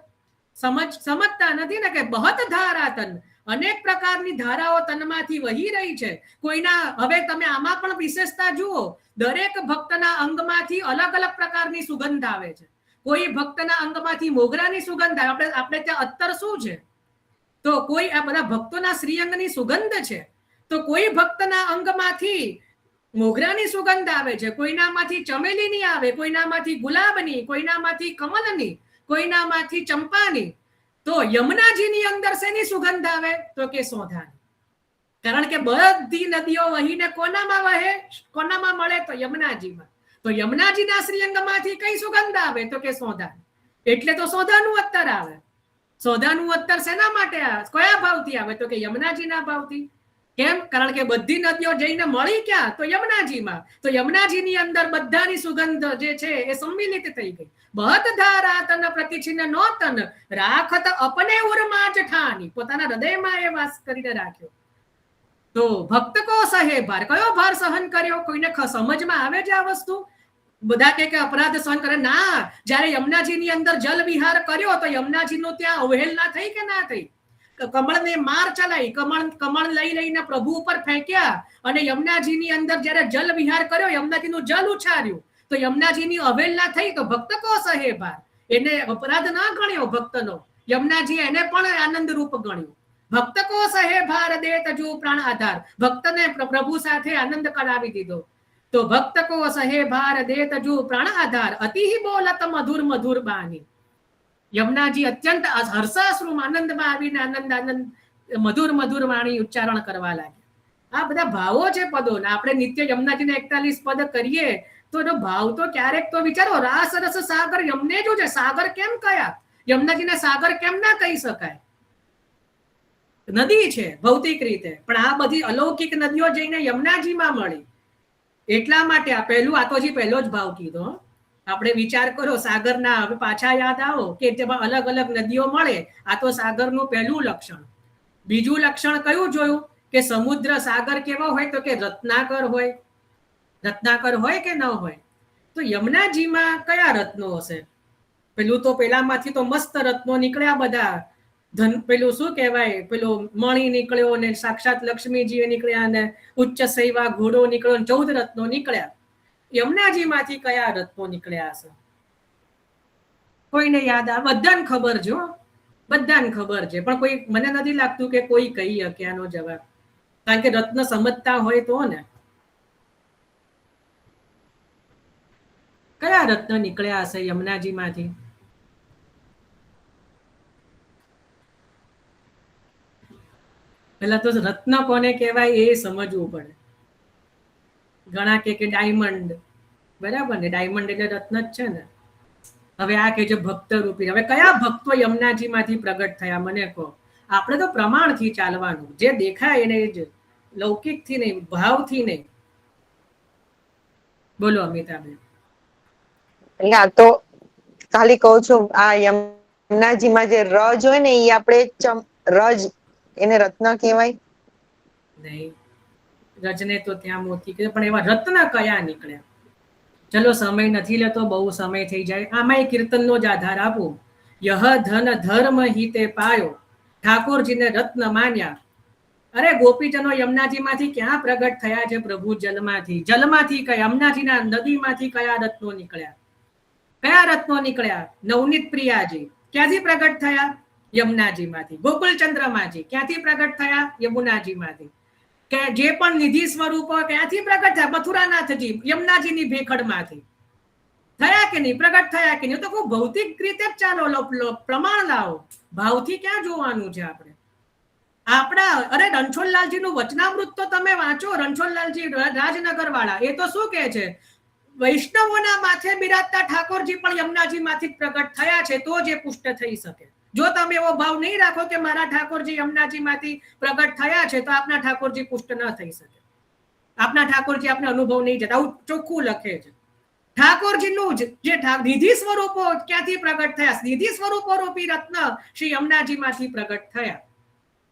સમજતા નથી ને કે બહત ધારા તન, અનેક પ્રકારની ધારાઓ તનમાંથી વહી રહી છે. કોઈના, હવે તમે આમાં પણ વિશેષતા જુઓ, દરેક ભક્તના અંગમાંથી અલગ અલગ પ્રકારની સુગંધ આવે છે. કોઈ ભક્તના અંગમાંથી મોગરાની સુગંધ આવે. આપણે ત્યાં અત્તર શું છે? તો કોઈ આ બધા ભક્તોના શ્રીઅંગની સુગંધ છે. તો કોઈ ભક્તના અંગમાંથી મોગરાની સુગંધ આવે છે, કોઈનામાંથી ચમેલીની આવે, કોઈનામાંથી ગુલાબની, કોઈનામાંથી કમલની, કોઈનામાંથી ચંપાની. તો યમુનાજીની અંદર શેની સુગંધ આવે? તો કે સોંધાની. કારણ કે બધી નદીઓ વહીને કોનામાં વહે, કોનામાં મળે? તો યમુનાજીમાં. તો યમુનાજીના શ્રીઅંગમાંથી કઈ સુગંધ આવે? તો કે સોંધાની. એટલે તો સોંધાનું અત્તર આવે. સોંધાનું અત્તર શેના માટે આવે? કયા ભાવથી આવે? તો કે યમુનાજીના ભાવથી. કેમ? કારણ કે બધી નદીઓ જઈને મળી ક્યાં? તો યમુનાજીમાં. તો યમુનાજીની અંદર બધાની સુગંધ જે છે એ સંમિલિત થઈ ગઈ. બહત ધારા તન પ્રતિછિન્ન નો તન રાખત અપને ઉર્મા જઠાની. પોતાના હૃદયમાં એ વાસ કરીને રાખ્યો. તો ભક્ત કો સહે ભાર, કયો ભાર સહન કર્યો? કોઈને સમજમાં આવે છે આ વસ્તુ? બધા કે અપરાધ સહન કરે ના. જ્યારે યમુનાજીની અંદર જલ વિહાર કર્યો, તો યમુનાજીનું ત્યાં અવહેલના થઈ કે ના થઈ? કમળને માર ચલાઈ, કમળ લઈને પ્રભુ ઉપર ફેંક્યા, અને યમુનાજીની અંદર જ્યારે જલ વિહાર કર્યો, યમુનાજીનું જલ ઉછાર્યું, તો યમુનાજીની અવહેલના થઈ. તો ભક્ત કો સહે ભાર, એને અપરાધ ના ગણ્યો ભક્તનો. યમુનાજી એને પણ આનંદ રૂપ ગણ્યું. ભક્ત કો સહે ભાર દે તજુ પ્રાણ આધાર. ભક્તને પ્રભુ સાથે આનંદ કરાવી દીધો. તો ભક્ત કો સહે ભાર દે તજુ પ્રાણ આધાર અતિ બોલત મધુર મધુર બાની. યમુનાજી અત્યંત હર્ષાશ્રુમાં આનંદમાં આવીને આનંદ મધુર મધુર વાણી ઉચ્ચારણ કરવા લાગ્યા. આ બધા ભાવો છે પદોના. આપણે નિત્ય યમુનાજીના 41 પદ કરીએ તો એનો ભાવ તો ક્યારેક તો વિચારો, રાસ રસ સાગર યમને જો છે. સાગર કેમ કયા? યમુનાજીને સાગર કેમ ના કહી શકાય? નદી છે ભૌતિક રીતે, પણ આ બધી અલૌકિક નદીઓ જઈને યમુનાજીમાં મળી. એટલા માટે આ તો પહેલો જ ભાવ કીધો. આપણે વિચાર કરો સાગરના, હવે પાછા યાદ આવો કે તેમાં અલગ અલગ નદીઓ મળે. આ તો સાગરનું પહેલું લક્ષણ. બીજું લક્ષણ કયું જોયું? કે સમુદ્ર સાગર કેવો હોય? તો કે રત્નાકર હોય. રત્નાકર હોય કે ન હોય? તો યમુનાજીમાં કયા રત્નો હશે? પેલું તો પેલામાંથી તો મસ્ત રત્નો નીકળ્યા બધા. ધન પેલું શું કહેવાય, પેલો મણી નીકળ્યો ને સાક્ષાત લક્ષ્મીજી નીકળ્યા ને ઉચ્ચ સૈવા ઘોડો નીકળ્યો, 14 રત્નો નીકળ્યા. યમુનાજી માંથી કયા રત્નો નીકળ્યા હશે? કોઈને યાદ આવે? બધાને ખબર છે, બધાને ખબર છે, પણ કોઈ મને નથી લાગતું કે કોઈ કહી શકે આનો જવાબ, કારણ કે રત્ન સમજતા હોય તો ને. કયા રત્ન નીકળ્યા હશે યમુનાજી માંથી? પેલા તો રત્ન કોને કહેવાય એ સમજવું પડે. ઘણા કે ડાયમંડ, બરાબર ને, ડાયમંડ એટલે રત્ન જ છે ને. હવે આ કે જે ભક્ત રૂપી, હવે કયા ભક્તો યમુનાજી માંથી પ્રગટ થયા મને કહો. આપણે તો પ્રમાણથી ચાલવાનું, જે દેખાય એને જ, લૌકિક થી નહીં, ભાવથી નહીં. બોલો અમિતાબેન. એટલે આ તો ખાલી કહું છું, આ યમુનાજીમાં જે રજ હોય ને એ આપણે રજ એને રત્ન કહેવાય નહીં, રજને તો ત્યાં મોતી કીધું, પણ એવા રત્ન કયા નીકળ્યા? ચલો સમય નથી લેતો, બહુ સમય થઈ જાય. આમાં કીર્તનનો જ આધાર આપું. યહ ધન ધર્મ હિતે પાયો, ઠાકોરજીને રત્ન માન્યા. અરે ગોપીજનો યમુનાજી માંથી ક્યાં પ્રગટ થયા છે પ્રભુ? જલમાંથી. જલમાંથી કયા? યમુનાજીના નદીમાંથી કયા રત્નો નીકળ્યા? કયા રત્નો નીકળ્યા? નવનીત પ્રિયાજી ક્યાંથી પ્રગટ થયા? યમુનાજી માંથી. ગોકુલચંદ્રમાજી ક્યાંથી પ્રગટ થયા? યમુનાજી માંથી. કે જે પણ નિધિ સ્વરૂપો ક્યાંથી પ્રગટ થયા? મથુરાનાથજી યમુનાજીની ભેખડમાંથી થયા કે નહીં? પ્રગટ થયા કે નહીં? તો ખૂબ ભૌતિક રીતે જ ચાલો, પ્રમાણ લાવો. ભાવથી ક્યાં જોવાનું છે આપણે? આપણા અરે રણછોડલાલજી નું વચનામૃત તો તમે વાંચો. રણછોડલાલજી રાજનગર વાળા એ તો શું કહે છે? વૈષ્ણવોના માથે બિરાજતા ઠાકોરજી પણ યમુનાજી માંથી પ્રગટ થયા છે, તો જે પુષ્ટ થઈ શકે. જો તમે એવો ભાવ નહીં રાખો કે મારા ઠાકોરજી યમુનાજી માંથી પ્રગટ થયા છે, તો આપના ઠાકોરજી પુષ્ટ ન થઈ શકે. આપના ઠાકોરજી આપને અનુભવ નહીં જતા. આવું ચોખ્ખું લખે છે. ઠાકોરજીનું જે નિધિ સ્વરૂપો ક્યાંથી પ્રગટ થયા? નિધિ સ્વરૂપો રૂપી રત્ન શ્રી યમુનાજી માંથી પ્રગટ થયા.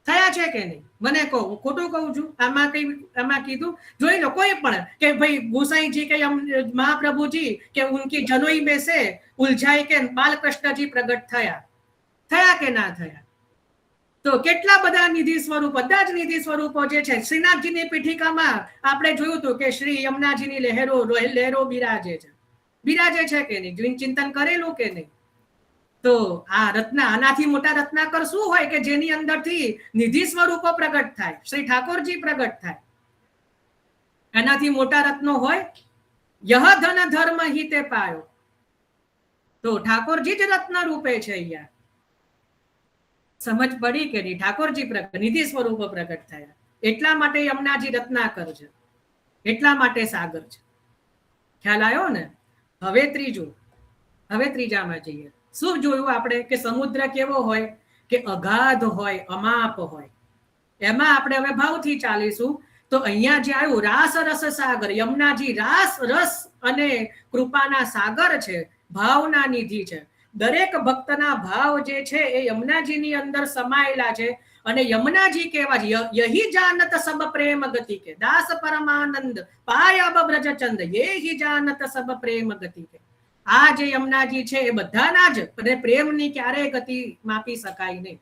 થયા છે કે નહીં? મને કહો, હું ખોટું કહું છું? આમાં કીધું જોઈ લો. કોઈ પણ કે ભાઈ ગુસાઈજી કે મહાપ્રભુજી કે ઉનકી જનોઈ में से ઉલઝાઈ કે બાલકૃષ્ણજી પ્રગટ થયા કે ના થયા? તો કેટલા બધા નિધિ સ્વરૂપ, બધા જ નિધિ સ્વરૂપો જે છે. શ્રીનાથજીની પીઠિકામાં આપણે જોયું હતું કે શ્રી યમુનાજીની લહેરો બિરાજે છે કે નહીં? ચિંતન કરેલું કે નહીં? તો આ રત્ન, આનાથી મોટા રત્નાકર શું હોય કે જેની અંદરથી નિધિ સ્વરૂપો પ્રગટ થાય, શ્રી ઠાકોરજી પ્રગટ થાય? એનાથી મોટા રત્નો હોય? યહ ધન ધર્મ હિતે પાયો, તો ઠાકોરજી જ રત્ન રૂપે છે. અહીંયા સમજ પડી કે નહીં? ઠાકોરજી પ્રગટ, નિધિ સ્વરૂપો પ્રગટ થયા. એટલા માટે યમુનાજી રત્નાકર છે, એટલા માટે સાગર છે. ખ્યાલ આવ્યો ને? હવે ત્રીજામાં જઈએ. શું જોયું આપણે કે સમુદ્ર કેવો હોય? કે અગાધ હોય, અમાપ હોય. એમાં આપણે હવે ભાવથી ચાલીશું. તો અહીંયા જે આવ્યું રાસ રસ સાગર, યમુનાજી રાસ રસ અને કૃપાના સાગર છે, ભાવના નિધિ છે. દરેક ભક્તના ભાવ જે છે એ યમુનાજીની અંદર સમાયેલા છે. અને યમુનાજી કેવા છે? યહી જાનત સબ પ્રેમ ગતિ કે, દાસ પરમાનંદ પાય અબ બ્રજચંદ, યહી જાનત સબ પ્રેમ ગતિ કે. આ જે યમુનાજી છે એ બધાના જ, અને પ્રેમની ક્યારેય ગતિ માપી શકાય નહીં.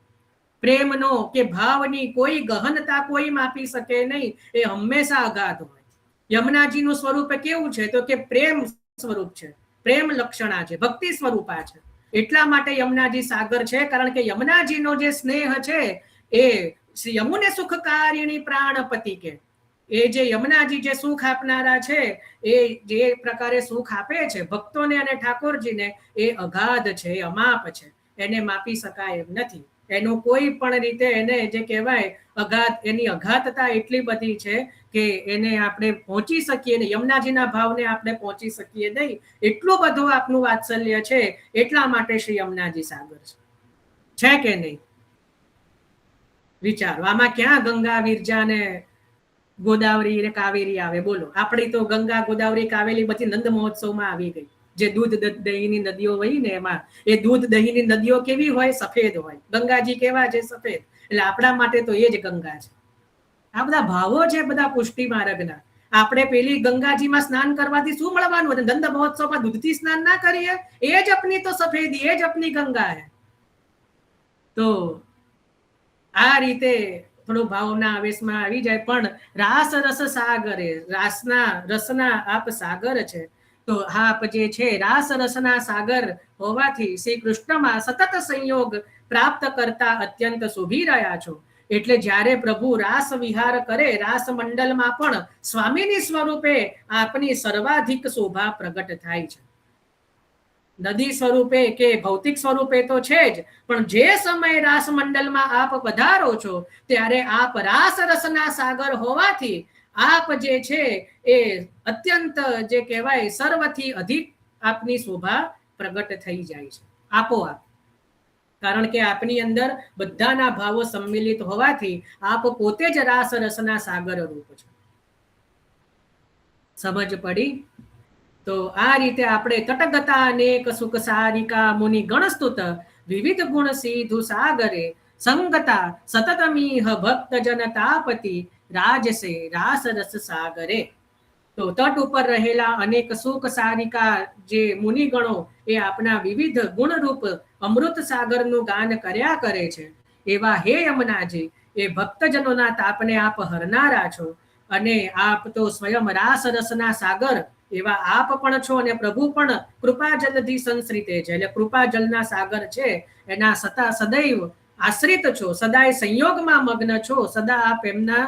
પ્રેમનો કે ભાવની કોઈ ગહનતા કોઈ માપી શકે નહીં. એ હંમેશા અગાધ હોય. યમુનાજીનું સ્વરૂપ કેવું છે? તો કે પ્રેમ સ્વરૂપ છે, પ્રેમ લક્ષણા છે, ભક્તિ સ્વરૂપા છે. એટલા માટે યમુનાજી સાગર છે, કારણ કે યમુનાજીનો જે સ્નેહ છે એ શ્રી યમુને સુખકારિણી પ્રાણપતિ કે, એ જે યમુનાજી જે સુખ આપનારા છે, એ જે પ્રકારે સુખ આપે છે ભક્તોને અને ઠાકોરજીને, એ અગાધ છે, અમાપ છે. એને માપી શકાય એમ નથી. એનો કોઈ પણ રીતે એને જે કહેવાય અગાધ, એની અગાધતા એટલી બધી છે કે એને આપણે પહોંચી શકીએ નહીં. યમુનાજીના ભાવને આપણે પહોંચી શકીએ નહીં. એટલું બધું આપનું વાત્સલ્ય છે. એટલા માટે શ્રી યમુનાજી સાગર છે કે નહીં? વિચારો. આમાં ક્યાં ગંગા, વિરજા ને ગોદાવરી ને કાવેરી આવે? બોલો. આપણી તો ગંગા, ગોદાવરી, કાવેરી બધી નંદ મહોત્સવમાં આવી ગઈ. જે દૂધ દહીંની નદીઓ વહી ને એમાં, એ દૂધ દહીંની નદીઓ કેવી હોય? સફેદ હોય. ગંગાજી કેવા છે? સફેદ. એટલે આપણા માટે તો એ જ ગંગા છે. આ બધા ભાવો છે, બધા પુષ્ટિ માર્ગના. આપણે પેલી ગંગાજીમાં સ્નાન કરવાથી શું મળવાનું? નંદ મહોત્સવમાં દૂધથી સ્નાન ના કરીએ? એ જ અપની તો સફેદી, એ જ અપની ગંગા હે. તો આ રીતે થોડો ભાવના આવેશમાં આવી જાય. પણ રાસ રસ સાગરે, રસના આપ સાગર છે. તો આપ જે છે રાસ રસના સાગર હોવાથી શ્રી કૃષ્ણમાં સતત સંયોગ પ્રાપ્ત કરતા અત્યંત શોભી રહ્યા છો. એટલે જ્યારે પ્રભુ રાસ વિહાર કરે, રાસ મંડળમાં પણ સ્વામીની સ્વરૂપે આપની સર્વાધિક શોભા પ્રગટ થાય છે. નદી સ્વરૂપે કે ભૌતિક સ્વરૂપે તો છે જ, પણ જે સમયે રાસ મંડળમાં આપ પધારો છો ત્યારે આપ રાસ રસના સાગર હોવાથી આપ જે છે એ અત્યંત જે કહેવાય સર્વથી અધિક આપની શોભા પ્રગટ થઈ જાય છે આપોઆપ. કારણ કે આપની અંદર બધાના ભાવો સંમિલિત હોવાથી આપ પોતે જ રાસ રસના સાગર રૂપ છો. સમજ પડી? તો આ રીતે આપણે તટગતા અનેક સુખ સારિકા મુનિ ગણસ્તુત વિવિધ ગુણ સિંધુ સાગરે સંગતા સતતમીહ ભક્ત જનતાપતિ રાજસે રાસ રસ સાગરે. તો તટ ઉપર રહેલા અનેક સુખ સારિકા જે મુનિગણો એ આપના વિવિધ ગુણરૂપ અમૃત સાગરનું ગાન કર્યા કરે છે. એવા હે યમુનાજી, એ ભક્તજનોના તાપને આપ હરનારા છો. અને આપ તો સ્વયં રાસ રસના સાગર એવા આપ પણ છો, અને પ્રભુ પણ કૃપા જલથી સંશ્રિતે છે. એટલે કૃપા જલના સાગર છે એના સદૈવ આશ્રિત છો, સદાય સંયોગમાં મગ્ન છો. સદા આપ એમના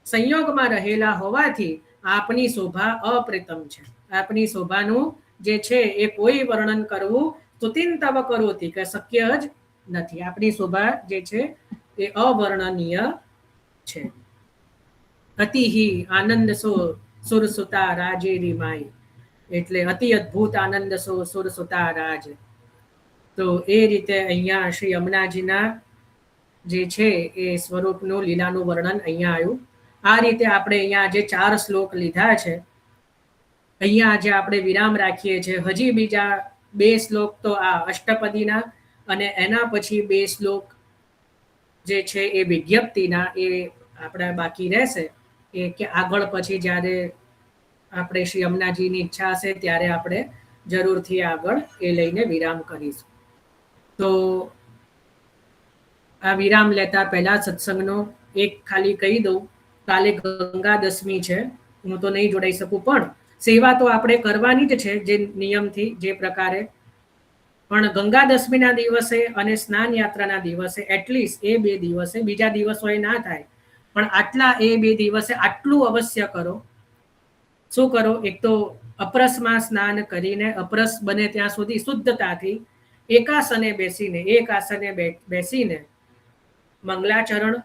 સંયોગમાં રહેલા હોવાથી આપની શોભા અપ્રિતમ છે. આપની શોભાનું જે છે એ કોઈ વર્ણન કરવું સ્તુતિન તવ કરોતી કે શક્ય જ નથી. આપની શોભા જે છે એ અવર્ણનીય છે. અતિહિ આનંદ સો સુરસુતા રાજેરી માઈ, એટલે અતિ અદ્ભુત આનંદ સો સુરસુતા રાજ. તો એ રીતે અહીંયા શ્રી યમુનાજીના જે છે એ સ્વરૂપનું લીલાનું વર્ણન અહીંયા આવ્યું. આ રીતે આપણે અહીંયા જે 4 શ્લોક લીધા છે, અહીંયા જે આપણે વિરામ રાખીએ છીએ. હજી બીજા 2 શ્લોક તો આ અષ્ટપદીના અને એના પછી 2 શ્લોક જે છે એ વિજ્ઞપ્તિના એ આપણા બાકી રહેશે. એ કે આગળ પછી જ્યારે આપણે શ્રી યમુનાજીની ઈચ્છા હશે ત્યારે આપણે જરૂરથી આગળ એ લઈને વિરામ કરીશું. તો આ વિરામ લેતા પહેલા સત્સંગનો એક ખાલી કહી દઉં. કાલે ગંગા દશમી છે, હું તો નહીં જોડાઈ શકું, પણ સેવા તો આપણે કરવાની જ છે જે નિયમથી જે પ્રકારે. પણ ગંગા દશમીના દિવસે અને સ્નાન યાત્રાના દિવસે એટલીસ્ટ એ 2 દિવસે, બીજા દિવસોએ ના થાય પણ આટલા એ 2 દિવસે આટલું અવશ્ય કરો. શું કરો? એક તો અપરસમાં સ્નાન કરીને અપરસ બને ત્યાં સુધી શુદ્ધતાથી એક આસને બેસીને મંગલાચરણ,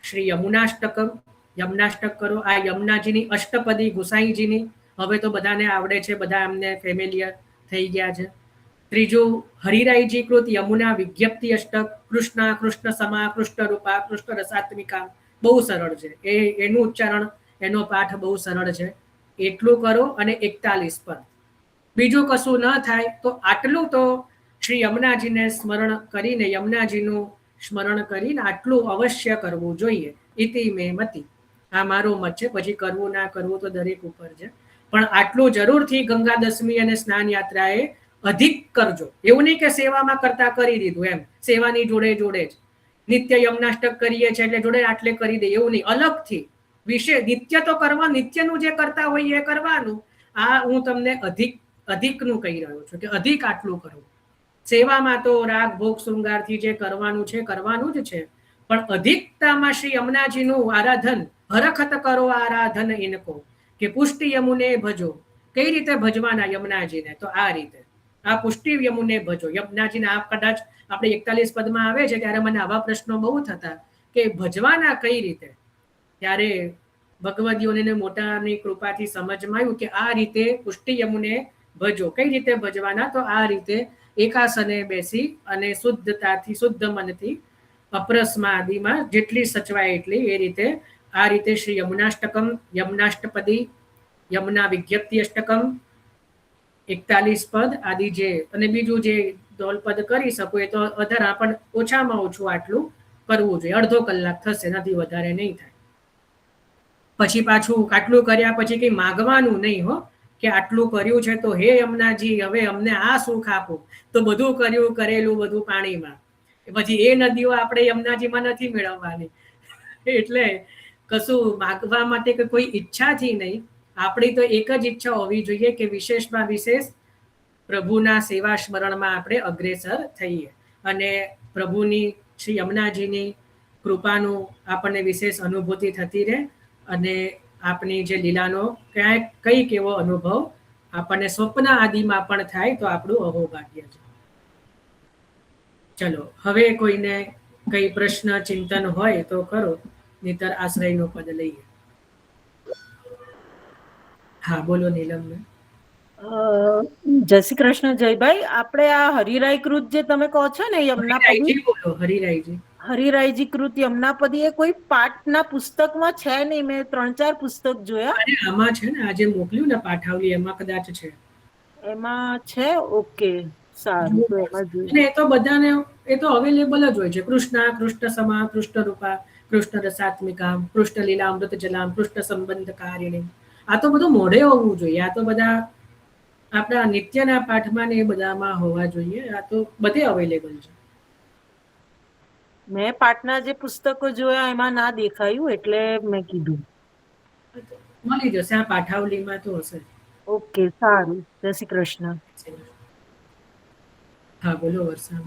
શ્રી યમુનાષ્ટક કરો. આ યમુનાજીની અષ્ટપદી ગુસાઈજીની હવે તો બધાને આવડે છે, બધા એમને ફેમિલિયર થઈ ગયા છે. ત્રીજું હરિરાયજી કૃત યમુના વિજ્ઞપ્તિ અષ્ટક, કૃષ્ણ સમા, કૃષ્ણ રૂપા, કૃષ્ણ રસાત્મિકા. બહુ સરળ છે એનું ઉચ્ચારણ, એનો પાઠ બહુ સરળ છે. એટલું કરો અને 41 પદ. બીજું કશું ન થાય તો આટલું તો શ્રી યમુનાજીને સ્મરણ કરીને, યમુનાજીનું સ્મરણ કરીને આટલું અવશ્ય કરવું જોઈએ. ઇતિ મે મતિ. આ મારો મત છે, પછી કરવું ના કરવું તો દરેક ઉપર છે. પણ આટલું જરૂરથી ગંગા દશમી અને સ્નાન યાત્રાએ અધિક કરજો. એવું નહીં કે સેવામાં કરતા કરી દીધું એમ, સેવાની જોડે જોડે જ નિત્ય યમનાષ્ટક કરીએ છીએ એટલે જોડે આટલે કરી દે એવું નહીં. અલગથી વિશે નિત્ય તો કરવા, નિત્યનું જે કરતા હોય એ કરવાનું. આ હું તમને અધિકનું કહી રહ્યો છું કે અધિક આટલું કરવું. સેવામાં તો રાગ ભોગ શૃંગારથી જે કરવાનું છે કરવાનું જ છે, પણ અધિકતામાં શ્રી યમુનાજીનું આરાધન. હરખત કરો આરાધન ઇનકો કે પુષ્ટિ યમુને ભજો. કઈ રીતે ભજવાના યમુનાજીને? તો આ રીતે, આ પુષ્ટિ યમુને ભજો. યમુનાજીને આપ કદાચ આપણે 41 પદમાં આવે છે ત્યારે મને આવા પ્રશ્નો બહુ થતા કે ભજવાના કઈ રીતે. ત્યારે ભગવદીઓને મોટાની કૃપાથી સમજમાં આવ્યું કે આ રીતે પુષ્ટિ યમુને ભજો. કઈ રીતે ભજવાના? તો આ રીતે એકાસને બેસી અને શુદ્ધતાથી, શુદ્ધ મનથી અપરસમાં આદિમાં જેટલી સચવાય એટલી એ રીતે, આ રીતે શ્રી યમુનાષ્ટકમ, યમુનાષ્ટપદી, યમુના વિજ્ઞપ્તિ અષ્ટકમ 41 પદ આદિ જે, અને બીજું જે દોલપદ કરી શકો એ તો વધારે, પણ ઓછામાં ઓછું આટલું કરવું જોઈએ. અડધો કલાક થશે, નથી વધારે નહીં થાય. પછી પાછું આટલું કર્યા પછી કઈ માગવાનું નહીં હો કે આટલું કર્યું છે તો હે યમુનાજી હવે અમને આ સુખ આપો, તો બધું કર્યું કરેલું બધું પાણીમાં. પછી એ નદીઓ આપણે યમુનાજીમાં નથી મેળવવાની. એટલે કશું માગવા માટે કે કોઈ ઈચ્છાથી નહીં, આપણી તો એક જ ઈચ્છા હોવી જોઈએ કે વિશેષમાં વિશેષ પ્રભુના સેવા સ્મરણમાં આપણે અગ્રેસર થઈએ અને પ્રભુની શ્રી યમુનાજીની કૃપાનું આપણને વિશેષ અનુભૂતિ થતી રહે અને આપણી જે લીલાનો ક્યાંક કંઈક એવો અનુભવ આપણને સ્વપ્ન આદિમાં પણ થાય તો આપણું અહોભાગ્ય છે. ચલો હવે કોઈને કઈ પ્રશ્ન ચિંતન હોય તો કરો, નહીતર આશ્રયનું પદ લઈએ. હા બોલો નીલમ. જય શ્રી કૃષ્ણ જયભાઈ. આપણે આ હરિરાય કૃત જે તમે કહો છો ને યમુનાપદી, બોલો હરિરાયજી. હરિરાયજી કૃત યમુનાપદી એ કોઈ પાઠના પુસ્તકમાં છે નહીં. મેં 3-4 પુસ્તક જોયા. અરે આમાં છે ને, આજે મોકલ્યું ને પાઠાવલી, એમાં કદાચ છે. એમાં છે? ઓકે, સારું. તો એમાં જોઈએ. અને એ તો બધાને એ તો અવેલેબલ જ હોય છે. કૃષ્ણ સમા, કૃષ્ણ રૂપા, કૃષ્ણ રસાત્મિકા, કૃષ્ણ લીલા અમૃત જલામ, કૃષ્ણ સંબંધ કારિણી. આ તો બધું મોઢે હોવું જોઈએ. આ તો બધા આપણા નિત્યના પાઠમાં ને એ બધામાં હોવા જોઈએ. આ તો બધે અવેલેબલ છે. મેં પાઠના જે પુસ્તકો જોયા એમાં ના દેખાયું એટલે મેં કીધું. મળી જશે, આ પાઠાવલીમાં તો હશે. ઓકે, સારું. જય શ્રી કૃષ્ણ. હા બોલો વર્ષા.